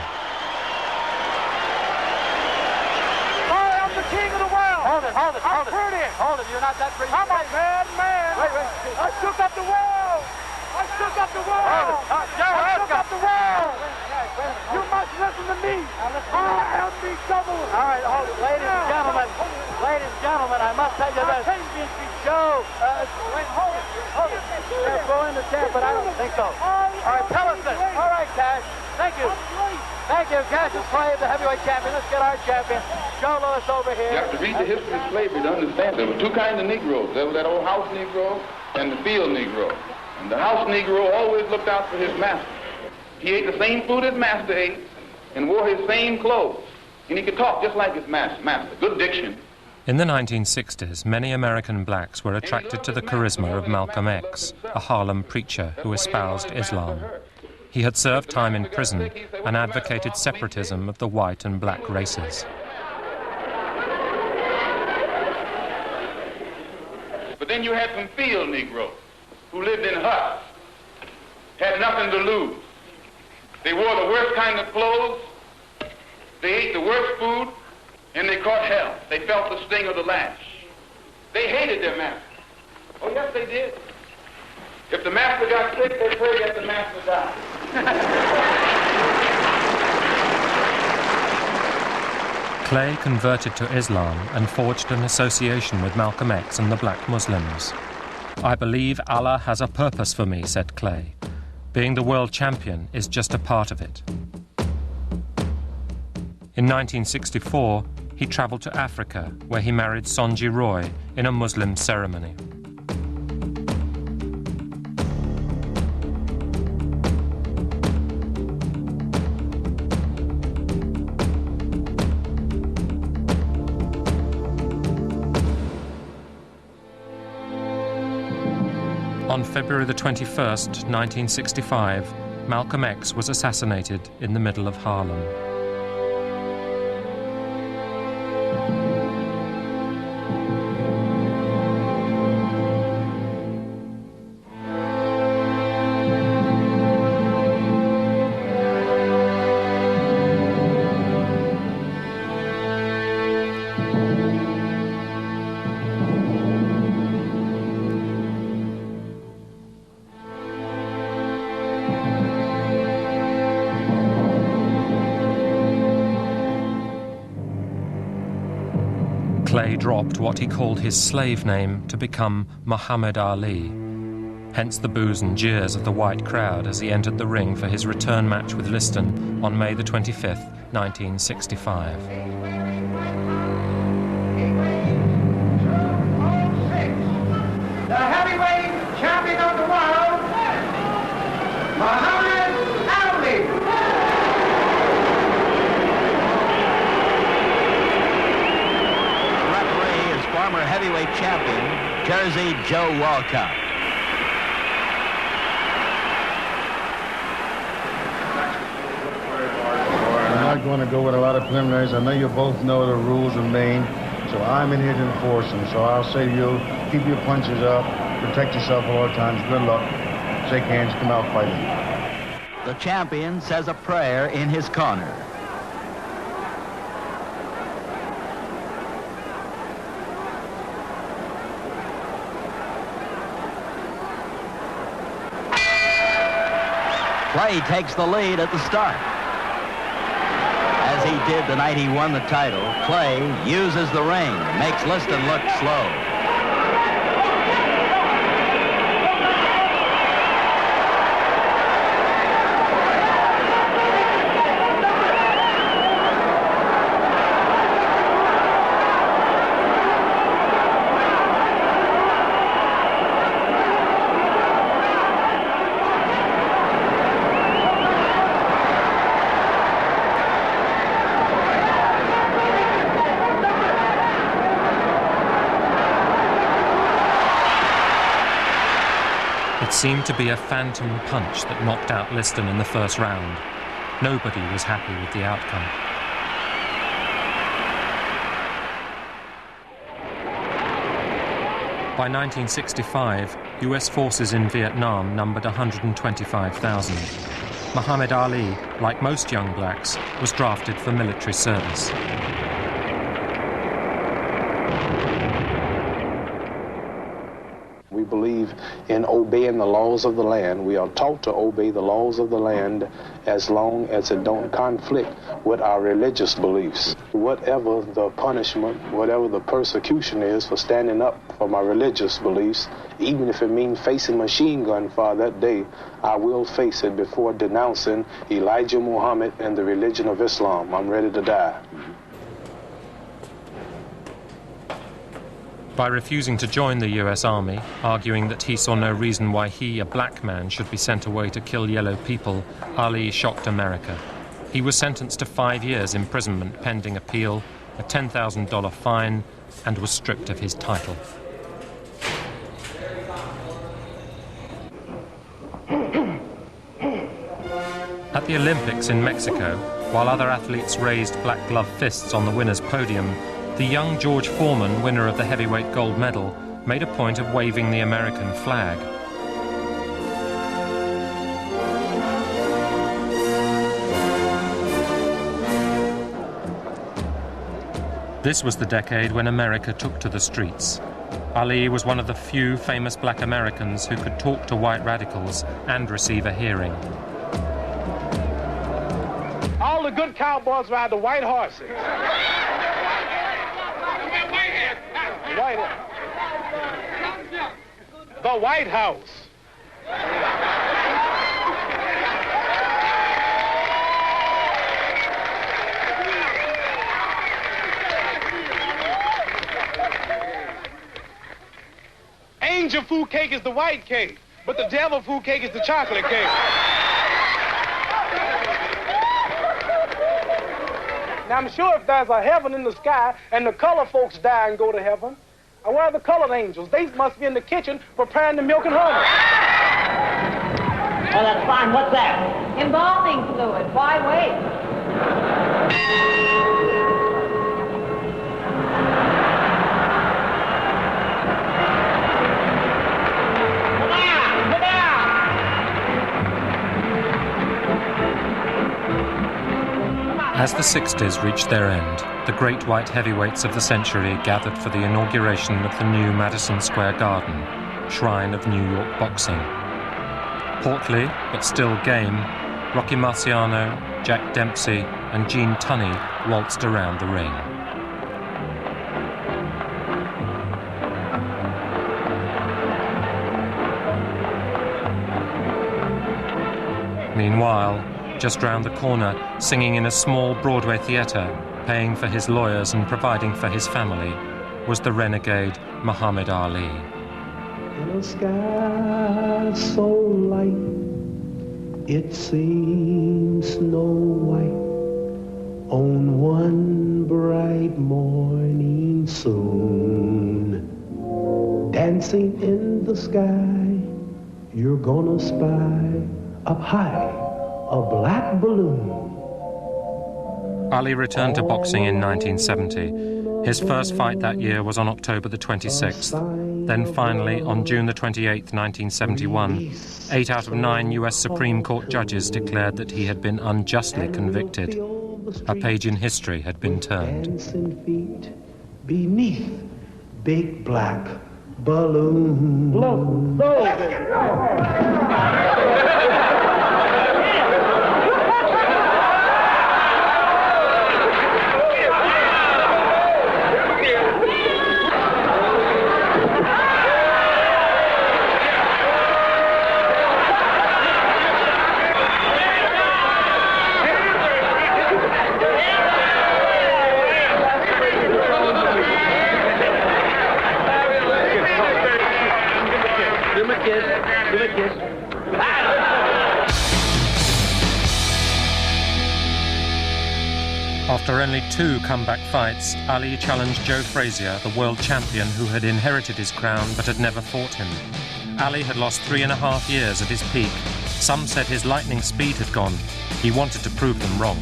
I am the king of the world. Hold it. I'm pretty. Hold it, you're not that pretty. I'm a bad man. Wait. I shook up the world. I shook up the world. I shook up the world. You must listen to me. I am the double. All right, hold it. Ladies and gentlemen, I must tell you this. Joe, wait, hold it. They're going to death, but I don't think so. All right, tell us this. All right, Cash. Thank you. Cash is Clay, the heavyweight champion. Let's get our champion, Joe Louis, over here. You have to read the history of slavery to understand. There were two kinds of Negroes. There was that old house Negro and the field Negro. And the house Negro always looked out for his master. He ate the same food his master ate and wore his same clothes. And he could talk just like his master. Good diction. In the 1960s, many American blacks were attracted to the charisma of Malcolm X, a Harlem preacher who espoused Islam. He had served time in prison and advocated separatism of the white and black races. But then you had some field Negroes who lived in huts, had nothing to lose. They wore the worst kind of clothes, they ate the worst food, and they caught hell. They felt the sting of the lash. They hated their master. Oh, yes, they did. If the master got sick, they prayed that the master died. Clay converted to Islam and forged an association with Malcolm X and the black Muslims. "I believe Allah has a purpose for me," said Clay. "Being the world champion is just a part of it." In 1964, he travelled to Africa, where he married Sonji Roy in a Muslim ceremony. On February the 21st, 1965, Malcolm X was assassinated in the middle of Harlem. Clay dropped what he called his slave name to become Muhammad Ali. hence the boos and jeers of the white crowd as he entered the ring for his return match with Liston on May the 25th, 1965. The heavyweight champion of the world, Muhammad Ali. The referee is former heavyweight champion, Jersey Joe Walcott. I'm not going to go with a lot of preliminaries. I know you both know the rules of Maine, so I'm in here to enforce them. So I'll say to you, keep your punches up, protect yourself at all times. Good luck. Shake hands, come out fighting. The champion says a prayer in his corner. Clay takes the lead at the start. As he did the night he won the title, Clay uses the ring, makes Liston look slow. It seemed to be a phantom punch that knocked out Liston in the first round. Nobody was happy with the outcome. By 1965, US forces in Vietnam numbered 125,000. Muhammad Ali, like most young blacks, was drafted for military service. We believe in obeying the laws of the land. We are taught to obey the laws of the land as long as it don't conflict with our religious beliefs. Whatever the punishment, whatever the persecution is for standing up for my religious beliefs, even if it means facing machine gun fire that day, I will face it before denouncing Elijah Muhammad and the religion of Islam. I'm ready to die. By refusing to join the US Army, arguing that he saw no reason why he, a black man, should be sent away to kill yellow people, Ali shocked America. He was sentenced to 5 years imprisonment pending appeal, a $10,000 fine, and was stripped of his title. At the Olympics in Mexico, while other athletes raised black glove fists on the winner's podium, the young George Foreman, winner of the heavyweight gold medal, made a point of waving the American flag. This was the decade when America took to the streets. Ali was one of the few famous black Americans who could talk to white radicals and receive a hearing. All the good cowboys ride the white horses. The White House. Angel food cake is the white cake, but the devil food cake is the chocolate cake. Now, I'm sure if there's a heaven in the sky and the colored folks die and go to heaven, where are the colored angels? They must be in the kitchen preparing the milk and honey. Oh, that's fine. What's that? Embalming fluid. Why wait? As the 60s reached their end, the great white heavyweights of the century gathered for the inauguration of the new Madison Square Garden, shrine of New York boxing. Portly, but still game, Rocky Marciano, Jack Dempsey, and Gene Tunney waltzed around the ring. Meanwhile, just round the corner, singing in a small Broadway theatre, paying for his lawyers and providing for his family, was the renegade Muhammad Ali. In a sky so light, it seems Snow White on one bright morning soon. Dancing in the sky, you're gonna spy up high a black balloon. Ali returned to boxing in 1970. His first fight that year was on October the 26th. Then finally, on June the 28th, 1971, 8 out of 9 US Supreme Court judges declared that he had been unjustly convicted. A page in history had been turned. Dancing feet beneath big black balloon. After only 2 comeback fights, Ali challenged Joe Frazier, the world champion who had inherited his crown but had never fought him. Ali had lost 3.5 years at his peak. Some said his lightning speed had gone. He wanted to prove them wrong.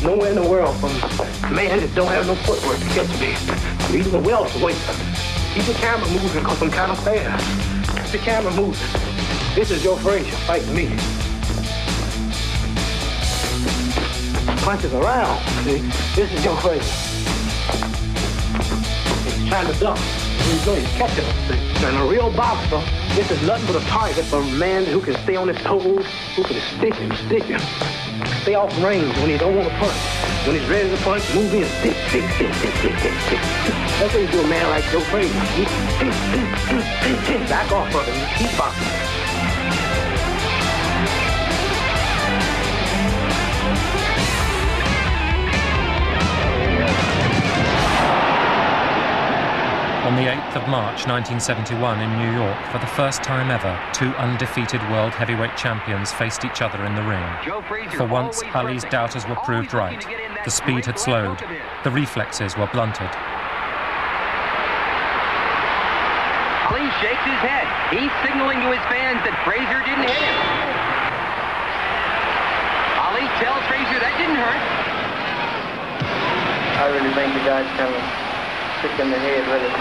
Nowhere in the world from a man that don't have no footwork to catch me. Even a welterweight. Keep the camera moving because I'm kind of fast. Keep the camera moving. This is Joe Frazier fighting me. Punches around. See? This is Joe Frazier. He's trying to duck. He's going to catch him. And a real boxer, this is nothing but a target for a man who can stay on his toes, who can stick him. Stay off range when he don't want to punch. When he's ready to punch, move in. Stick. That's what you do a man like Joe Frazier. Back off of him. Keep boxing. On the 8th of March 1971 in New York, for the first time ever, 2 undefeated world heavyweight champions faced each other in the ring. For once, Ali's doubters were proved right. The speed had slowed. The reflexes were blunted. Ali shakes his head. He's signaling to his fans that Frazier didn't hit him. Ali tells Frazier that didn't hurt. I really think the guy's kind of sick in the head with it.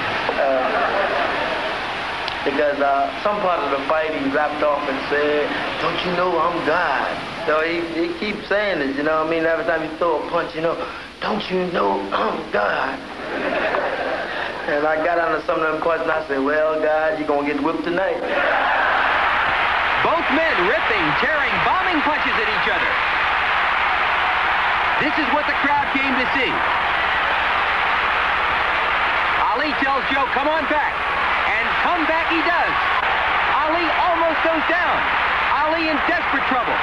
Because some part of the fight he rapped off and said, "Don't you know I'm God?" So he keeps saying it, you know what I mean? Every time you throw a punch, you know, "Don't you know I'm God?" And I got under some of them punches and I said, "Well, God, you're going to get whipped tonight." Both men ripping, tearing, bombing punches at each other. This is what the crowd came to see. Ali tells Joe, "Come on back." And come back he does. Ali almost goes down. Ali in desperate trouble.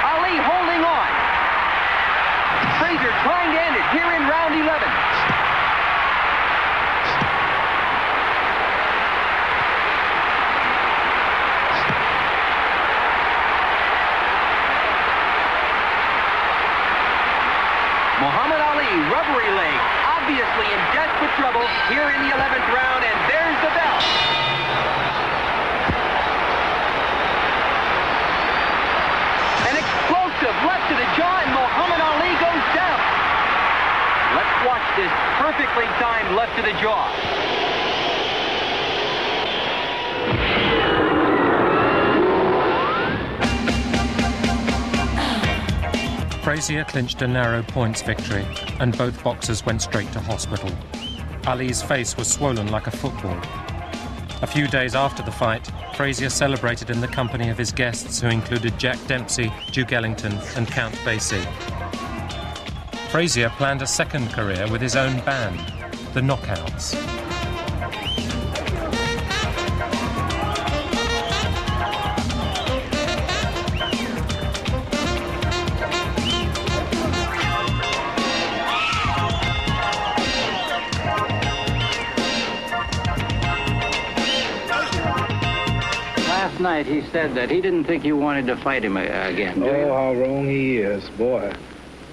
Ali holding on. Frazier trying to end it here in round 11. Muhammad Ali, rubbery leg, obviously in desperate trouble here in the 11th round, and there's the bell. An explosive left to the jaw, and Muhammad Ali goes down. Let's watch this perfectly timed left to the jaw. Frazier clinched a narrow points victory, and both boxers went straight to hospital. Ali's face was swollen like a football. A few days after the fight, Frazier celebrated in the company of his guests who included Jack Dempsey, Duke Ellington and Count Basie. Frazier planned a second career with his own band, the Knockouts. Last night he said that he didn't think you wanted to fight him again. Oh, how wrong he is, boy.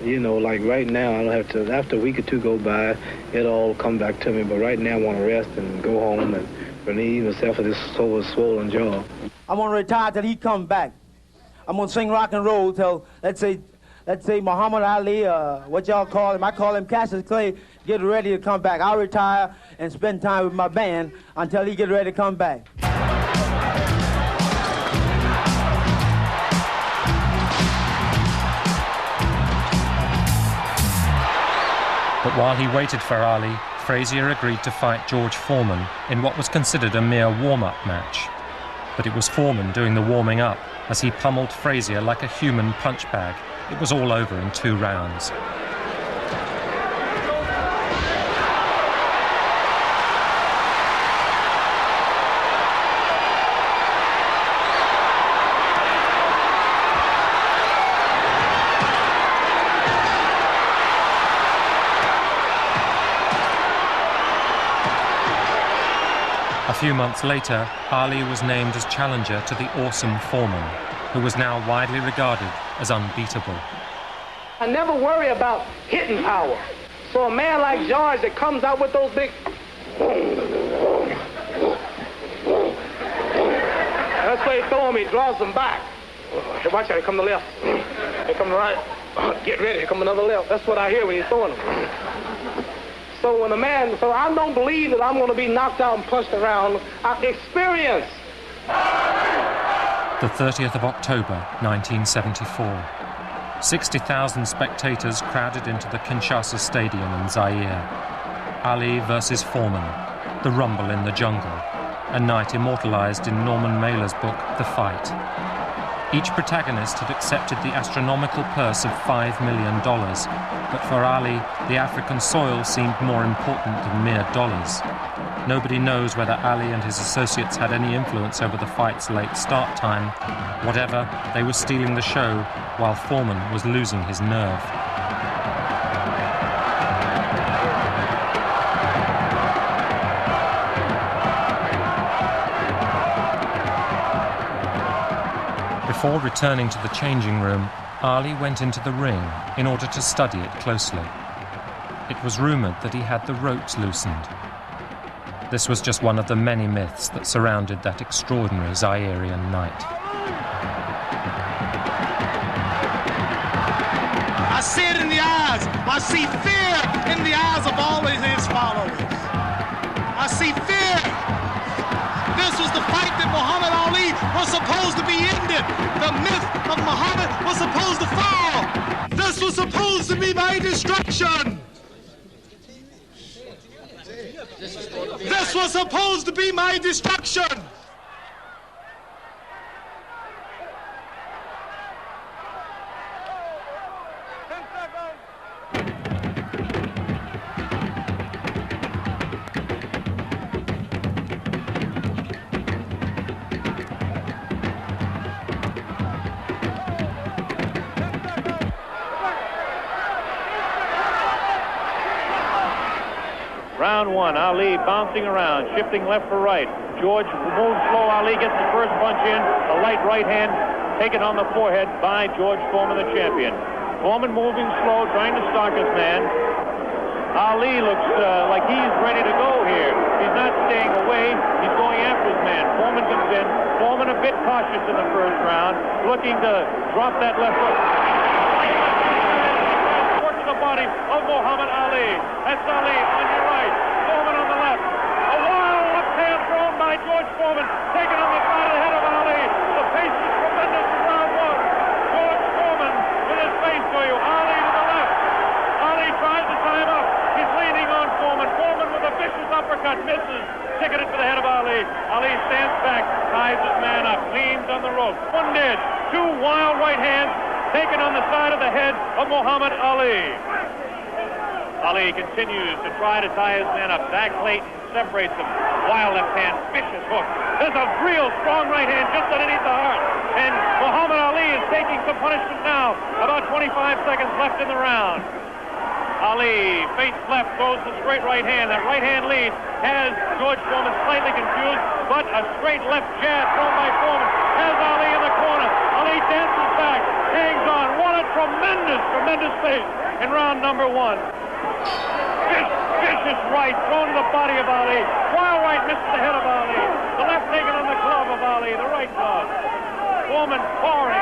You know, like right now, I don't have to, after a week or two go by, it'll all come back to me. But right now, I want to rest and go home and relieve myself of this swollen jaw. I'm going to retire till he come back. I'm going to sing rock and roll till, let's say Muhammad Ali, what y'all call him, I call him Cassius Clay, get ready to come back. I'll retire and spend time with my band until he get ready to come back. But while he waited for Ali, Frazier agreed to fight George Foreman in what was considered a mere warm-up match. But it was Foreman doing the warming up as he pummeled Frazier like a human punch bag. It was all over in 2 rounds. A few months later, Ali was named as challenger to the awesome Foreman, who was now widely regarded as unbeatable. I never worry about hitting power. So a man like George that comes out with those big... That's why he throw him, he draws them back. Hey, watch out, here come the left. Here come the right. Get ready, here come another left. That's what I hear when he's throwing them. So when I don't believe that I'm going to be knocked out and punched around. Experience. The 30th of October, 1974. 60,000 spectators crowded into the Kinshasa Stadium in Zaire. Ali versus Foreman, the rumble in the jungle, a night immortalized in Norman Mailer's book, The Fight. Each protagonist had accepted the astronomical purse of $5 million, but for Ali, the African soil seemed more important than mere dollars. Nobody knows whether Ali and his associates had any influence over the fight's late start time. Whatever, they were stealing the show, while Foreman was losing his nerve. Before returning to the changing room, Ali went into the ring in order to study it closely. It was rumoured that he had the ropes loosened. This was just one of the many myths that surrounded that extraordinary Zairean night. I see it in the eyes. I see fear in the eyes of all of his followers. I see fear. This was the fight that Muhammad Ali was supposed to be ended. The myth of Muhammad was supposed to fall. This was supposed to be my destruction. This was supposed to be my destruction. Round one, Ali bouncing around, shifting left for right. George moves slow. Ali gets the first punch in. A light right hand taken on the forehead by George Foreman, the champion. Foreman moving slow, trying to stalk his man. Ali looks like he's ready to go here. He's not staying away. He's going after his man. Foreman comes in. Foreman a bit cautious in the first round, looking to drop that left hook. To the body of Muhammad Ali. That's Ali on your right. Foreman on the left. A wild left hand thrown by George Foreman, taking on the side of the head of Ali. The pace is tremendous in round one. George Foreman with his face to you. Ali to the left. Ali tries to tie him up. He's leaning on Foreman. Foreman with a vicious uppercut misses. Ticketed to the head of Ali. Ali stands back, ties his man up, leans on the rope. One did. Two wild right hands taken on the side of the head of Muhammad Ali. Ali continues to try to tie his man up. Zach Clayton separates him. Wild left hand, vicious hook. There's a real strong right hand just underneath the heart. And Muhammad Ali is taking some punishment now. About 25 seconds left in the round. Ali feints left, throws the straight right hand. That right hand lead has George Foreman slightly confused, but a straight left jab thrown by Foreman has Ali in the corner. Ali dances back, hangs on. What a tremendous pace in round number one. Vicious right thrown to the body of Ali. Wild right misses the head of Ali. The left taken on the glove of Ali, the right glove. Foreman pouring.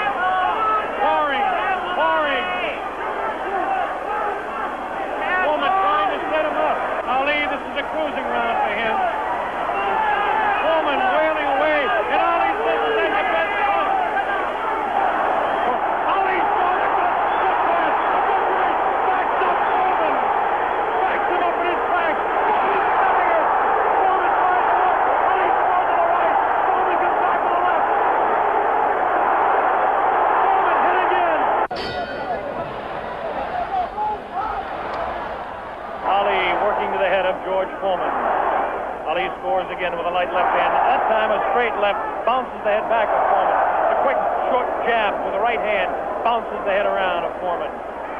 Foreman trying to set him up. Ali, this is a cruising round for him. Foreman wailing away, and Ali says to take the best one. Ali throwing a good pass. Backs up Foreman. Backs him up in his tracks. Foreman tries to look. Ali throws to the right. Foreman comes back to the left. Foreman hit again. Ali working to the head of George Foreman. Ali scores again with a light left hand. That time a straight left bounces the head back of Foreman. A quick short jab with the right hand bounces the head around of Foreman.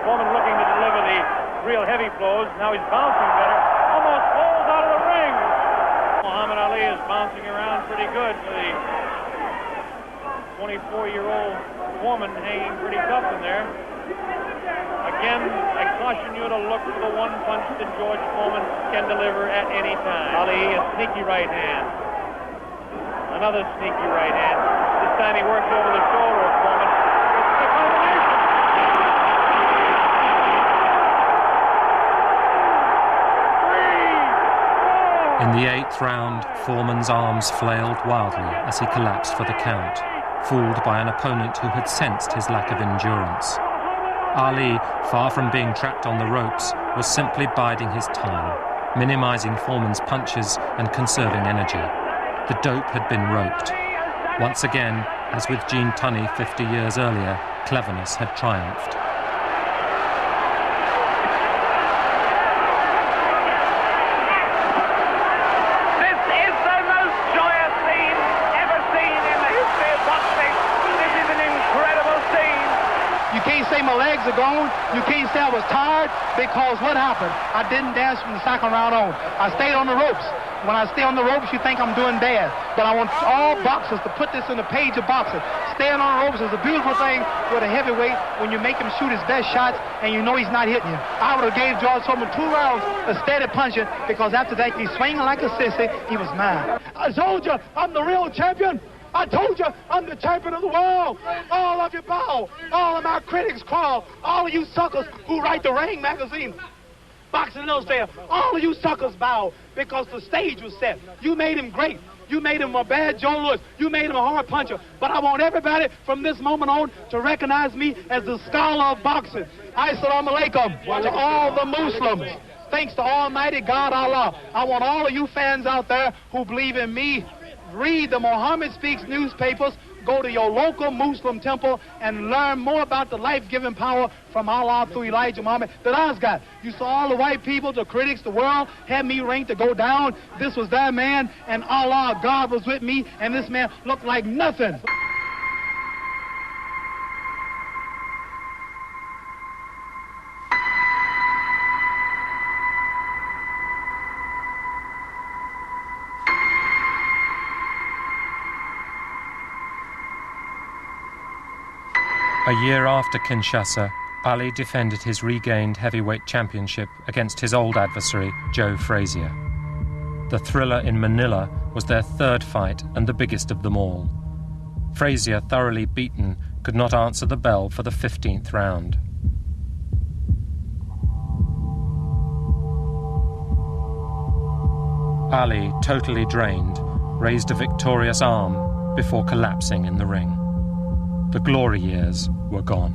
Foreman looking to deliver the real heavy blows. Now he's bouncing better. Almost falls out of the ring. Muhammad Ali is bouncing around pretty good for the 24-year-old Foreman, hanging pretty tough in there. Again, I caution you to look for the one punch that George Foreman can deliver at any time. Ali, a sneaky right hand. Another sneaky right hand. This time he works over the shoulder of Foreman. It's the combination. In the 8th round, Foreman's arms flailed wildly as he collapsed for the count, fooled by an opponent who had sensed his lack of endurance. Ali, far from being trapped on the ropes, was simply biding his time, minimizing Foreman's punches and conserving energy. The dope had been roped. Once again, as with Gene Tunney 50 years earlier, cleverness had triumphed. This is the most joyous scene ever seen in the history of boxing. This is an incredible scene. You can't say my legs are gone. You can't say I was tired, because what happened? I didn't dance from the second round on. I stayed on the ropes. When I stay on the ropes, you think I'm doing bad. But I want all boxers to put this in the page of boxing. Staying on the ropes is a beautiful thing with a heavyweight when you make him shoot his best shots and you know he's not hitting you. I would have gave George Foreman 2 rounds of steady punching, because after that he's swinging like a sissy. He was mine. I told you I'm the real champion. I told you I'm the champion of the world. All of you bow. All of my critics crawl. All of you suckers who write the Ring magazine, Boxing Illustrated, all of you suckers bow, because the stage was set. You made him great. You made him a bad Joe Louis. You made him a hard puncher. But I want everybody from this moment on to recognize me as the scholar of boxing. Assalamu alaikum to all the Muslims. Thanks to Almighty God Allah. I want all of you fans out there who believe in me, read the Muhammad Speaks newspapers, go to your local Muslim temple and learn more about the life-giving power from Allah through Elijah Muhammad that I've got. You saw all the white people, the critics, the world had me ranked to go down. This was that man, and Allah, God was with me, and this man looked like nothing. A year after Kinshasa, Ali defended his regained heavyweight championship against his old adversary, Joe Frazier. The Thriller in Manila was their 3rd fight and the biggest of them all. Frazier, thoroughly beaten, could not answer the bell for the 15th round. Ali, totally drained, raised a victorious arm before collapsing in the ring. The glory years were gone.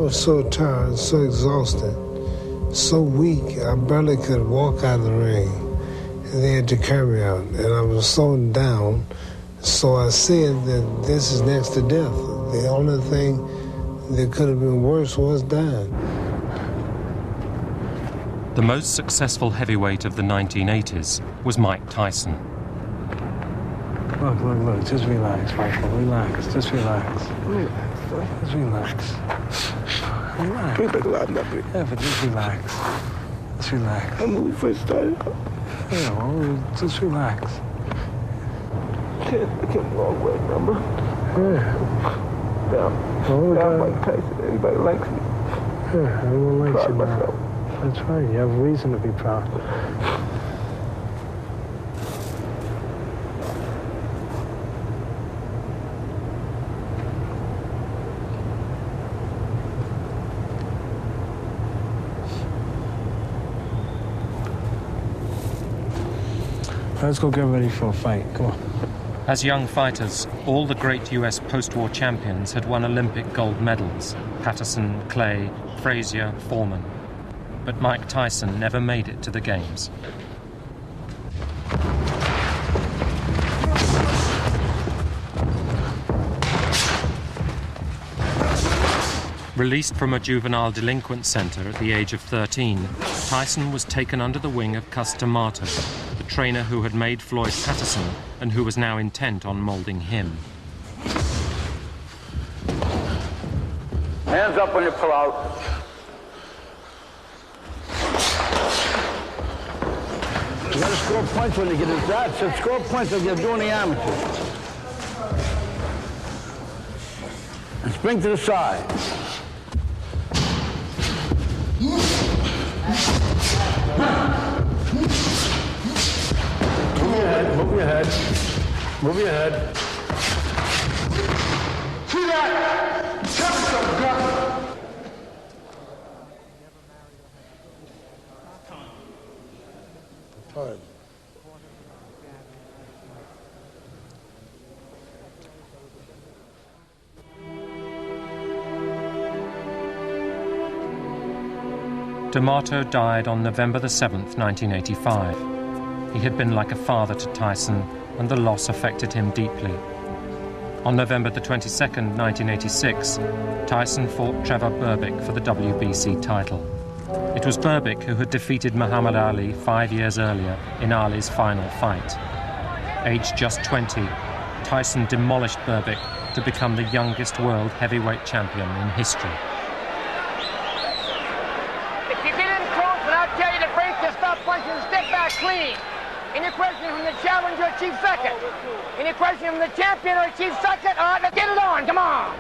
was so tired, so exhausted, so weak, I barely could walk out of the ring. And they had to carry me out, and I was so down. So I said that this is next to death. The only thing that could have been worse was dying. The most successful heavyweight of the 1980s was Mike Tyson. Look, just relax, Michael, relax, just relax. Just relax. Relax. Yeah, but just relax. Just relax. When we first started. Yeah, well, just relax. I came a long way, remember? Yeah. Now Mike Tyson, everybody likes me. Yeah, everyone likes you now. Myself. That's right, you have reason to be proud. Let's go get ready for a fight. Come on. As young fighters, all the great US post-war champions had won Olympic gold medals: Patterson, Clay, Frazier, Foreman. But Mike Tyson never made it to the Games. Released from a juvenile delinquent center at the age of 13, Tyson was taken under the wing of Cus D'Amato, the trainer who had made Floyd Patterson and who was now intent on molding him. Hands up when you pull out. You gotta score points when you get inside. So score points like you're doing the amateurs. And spring to the side. Move your head. Move your head. See that? Tell me something, girl. Fine. D'Amato died on November the 7th, 1985. He had been like a father to Tyson, and the loss affected him deeply. On November the 22nd, 1986, Tyson fought Trevor Berbick for the WBC title. It was Berbick who had defeated Muhammad Ali 5 years earlier in Ali's final fight. Aged just 20, Tyson demolished Berbick to become the youngest world heavyweight champion in history. If you get in close and I'll tell you to break your stop punch and step back clean. Any question from the challenger or chief second? Any question from the champion or chief second? All right, let's get it on, come on.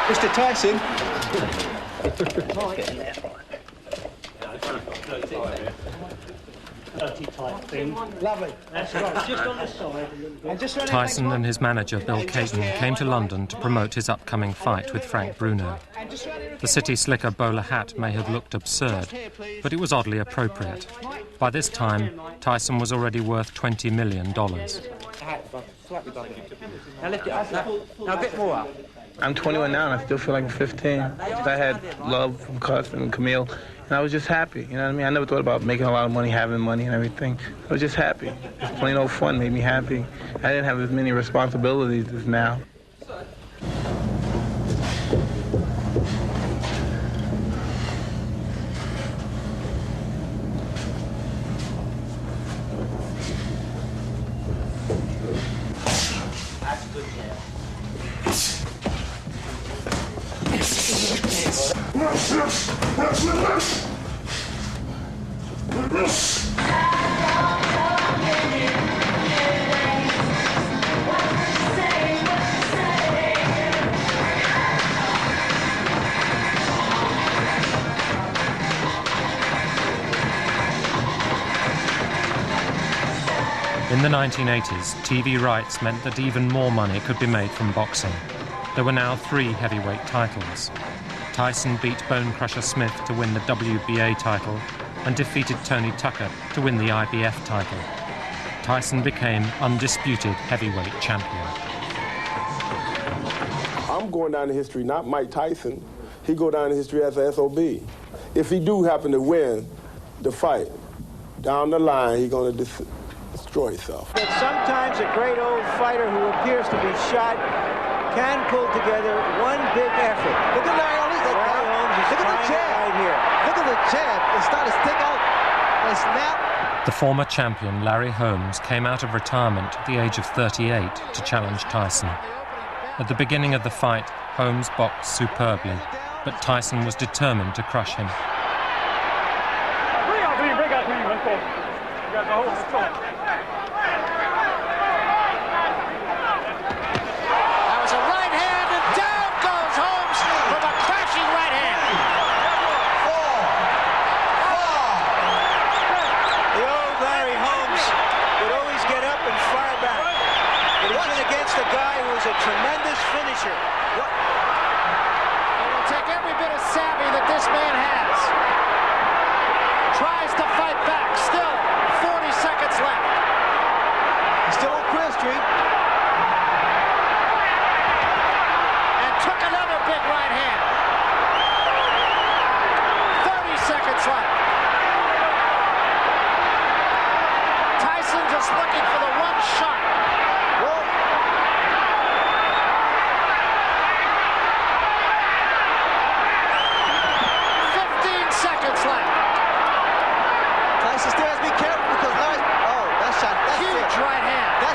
Mr. Tyson. Lovely. That's right. Just on the side. Tyson and his manager, Bill Caton, came to London to promote his upcoming fight with Frank Bruno. The city slicker bowler hat may have looked absurd, but it was oddly appropriate. By this time, Tyson was already worth $20 million. Now lift it up. Now a bit more up. I'm 21 now, and I still feel like I'm 15. I had love from Carson and Camille, and I was just happy, you know what I mean? I never thought about making a lot of money, having money and everything. I was just happy. Just plain old fun made me happy. I didn't have as many responsibilities as now. In the 1980s, TV rights meant that even more money could be made from boxing. There were now 3 heavyweight titles. Tyson beat Bone Crusher Smith to win the WBA title and defeated Tony Tucker to win the IBF title. Tyson became undisputed heavyweight champion. I'm going down in history, not Mike Tyson. He go down in history as a SOB. If he do happen to win the fight, down the line, he's going to destroy himself. But sometimes a great old fighter who appears to be shot can pull together one big effort. Look at Larry Holmes. Look at the jab. Right here. Look at the jab. It's starting to stick out and snap. The former champion, Larry Holmes, came out of retirement at the age of 38 to challenge Tyson. At the beginning of the fight, Holmes boxed superbly, but Tyson was determined to crush him. Bring out to you. Let's go. You got the whole control. Tremendous finisher. It will take every bit of savvy that this man has. Tries to fight back. Still 40 seconds left. He's still on Chris Street. And took another big right hand. 30 seconds left. Tyson just looking for the one shot.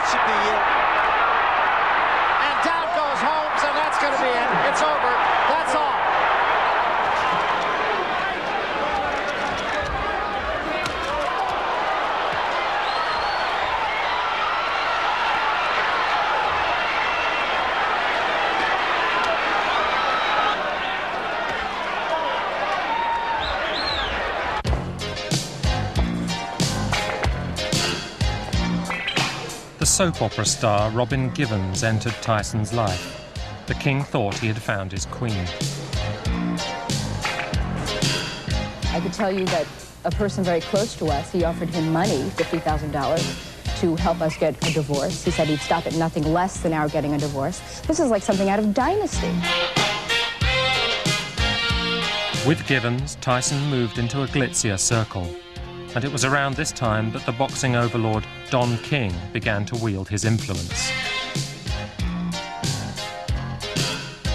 Should be it. And down goes Holmes, and that's going to be it. It's over. That's all. The soap opera star Robin Givens entered Tyson's life. The king thought he had found his queen. I could tell you that a person very close to us, he offered him money, $50,000, to help us get a divorce. He said he'd stop at nothing less than our getting a divorce. This is like something out of Dynasty. With Givens, Tyson moved into a glitzier circle. And it was around this time that the boxing overlord Don King began to wield his influence.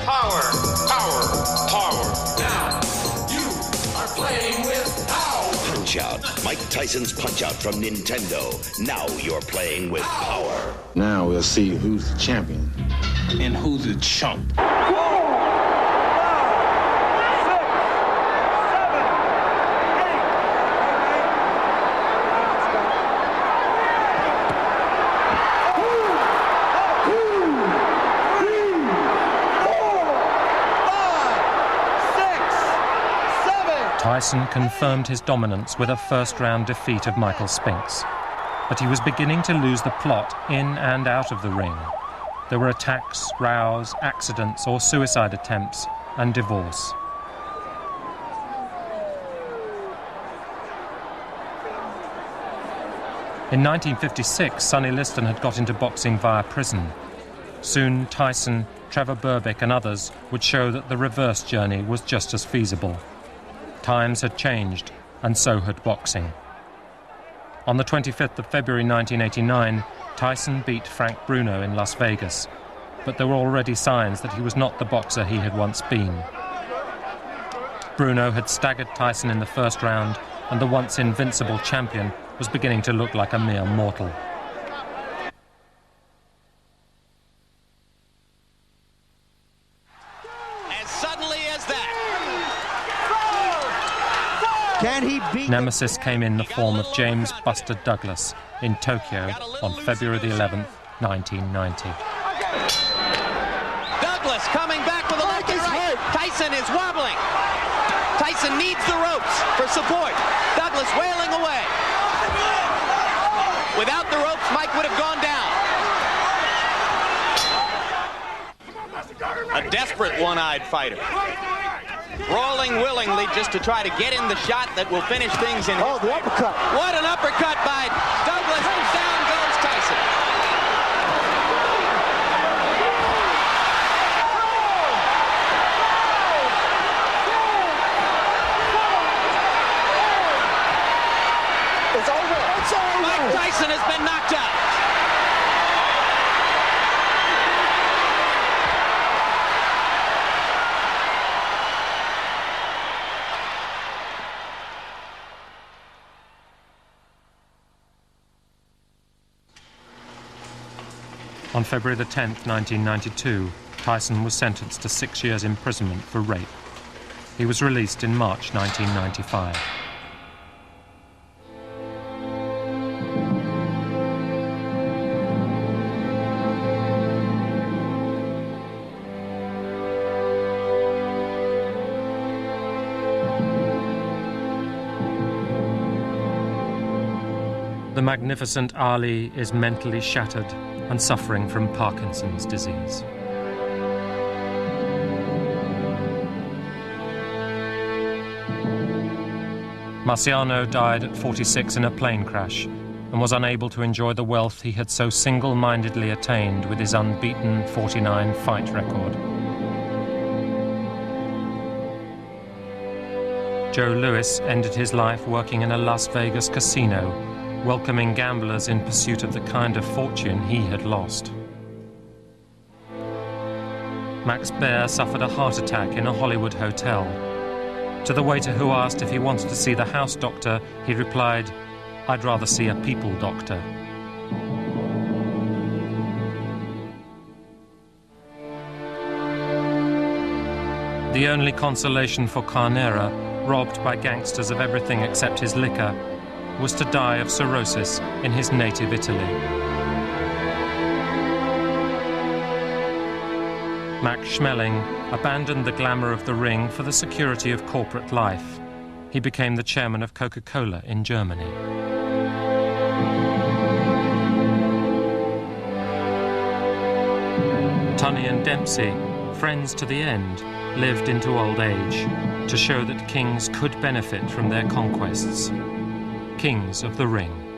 Power, power, power. Now, you are playing with power. Punch-Out! Mike Tyson's Punch-Out from Nintendo. Now you're playing with power. Now we'll see who's the champion and who's the chump. Tyson confirmed his dominance with a first-round defeat of Michael Spinks. But he was beginning to lose the plot in and out of the ring. There were attacks, rows, accidents or suicide attempts, and divorce. In 1956, Sonny Liston had got into boxing via prison. Soon, Tyson, Trevor Berbick and others would show that the reverse journey was just as feasible. Times had changed, and so had boxing. On the 25th of February 1989, Tyson beat Frank Bruno in Las Vegas, but there were already signs that he was not the boxer he had once been. Bruno had staggered Tyson in the first round, and the once invincible champion was beginning to look like a mere mortal. As suddenly as that. Can he beat Nemesis came in the form of James Buster Douglas in Tokyo on February the 11th, 1990. Douglas coming back with a left and right. Tyson is wobbling. Tyson needs the ropes for support. Douglas wailing away. Without the ropes, Mike would have gone down. A desperate one-eyed fighter. Brawling willingly just to try to get in the shot that will finish things in. Oh, the uppercut. What an uppercut by Douglas, and down goes Tyson. It's over. It's over. Mike Tyson has been knocked out. On February the 10th, 1992, Tyson was sentenced to 6 years imprisonment for rape. He was released in March 1995. The magnificent Ali is mentally shattered and suffering from Parkinson's disease. Marciano died at 46 in a plane crash and was unable to enjoy the wealth he had so single-mindedly attained with his unbeaten 49 fight record. Joe Louis ended his life working in a Las Vegas casino, welcoming gamblers in pursuit of the kind of fortune he had lost. Max Baer suffered a heart attack in a Hollywood hotel. To the waiter who asked if he wanted to see the house doctor, he replied, "I'd rather see a people doctor." The only consolation for Carnera, robbed by gangsters of everything except his liquor, was to die of cirrhosis in his native Italy. Max Schmeling abandoned the glamour of the ring for the security of corporate life. He became the chairman of Coca-Cola in Germany. Tunney and Dempsey, friends to the end, lived into old age to show that kings could benefit from their conquests. Kings of the ring.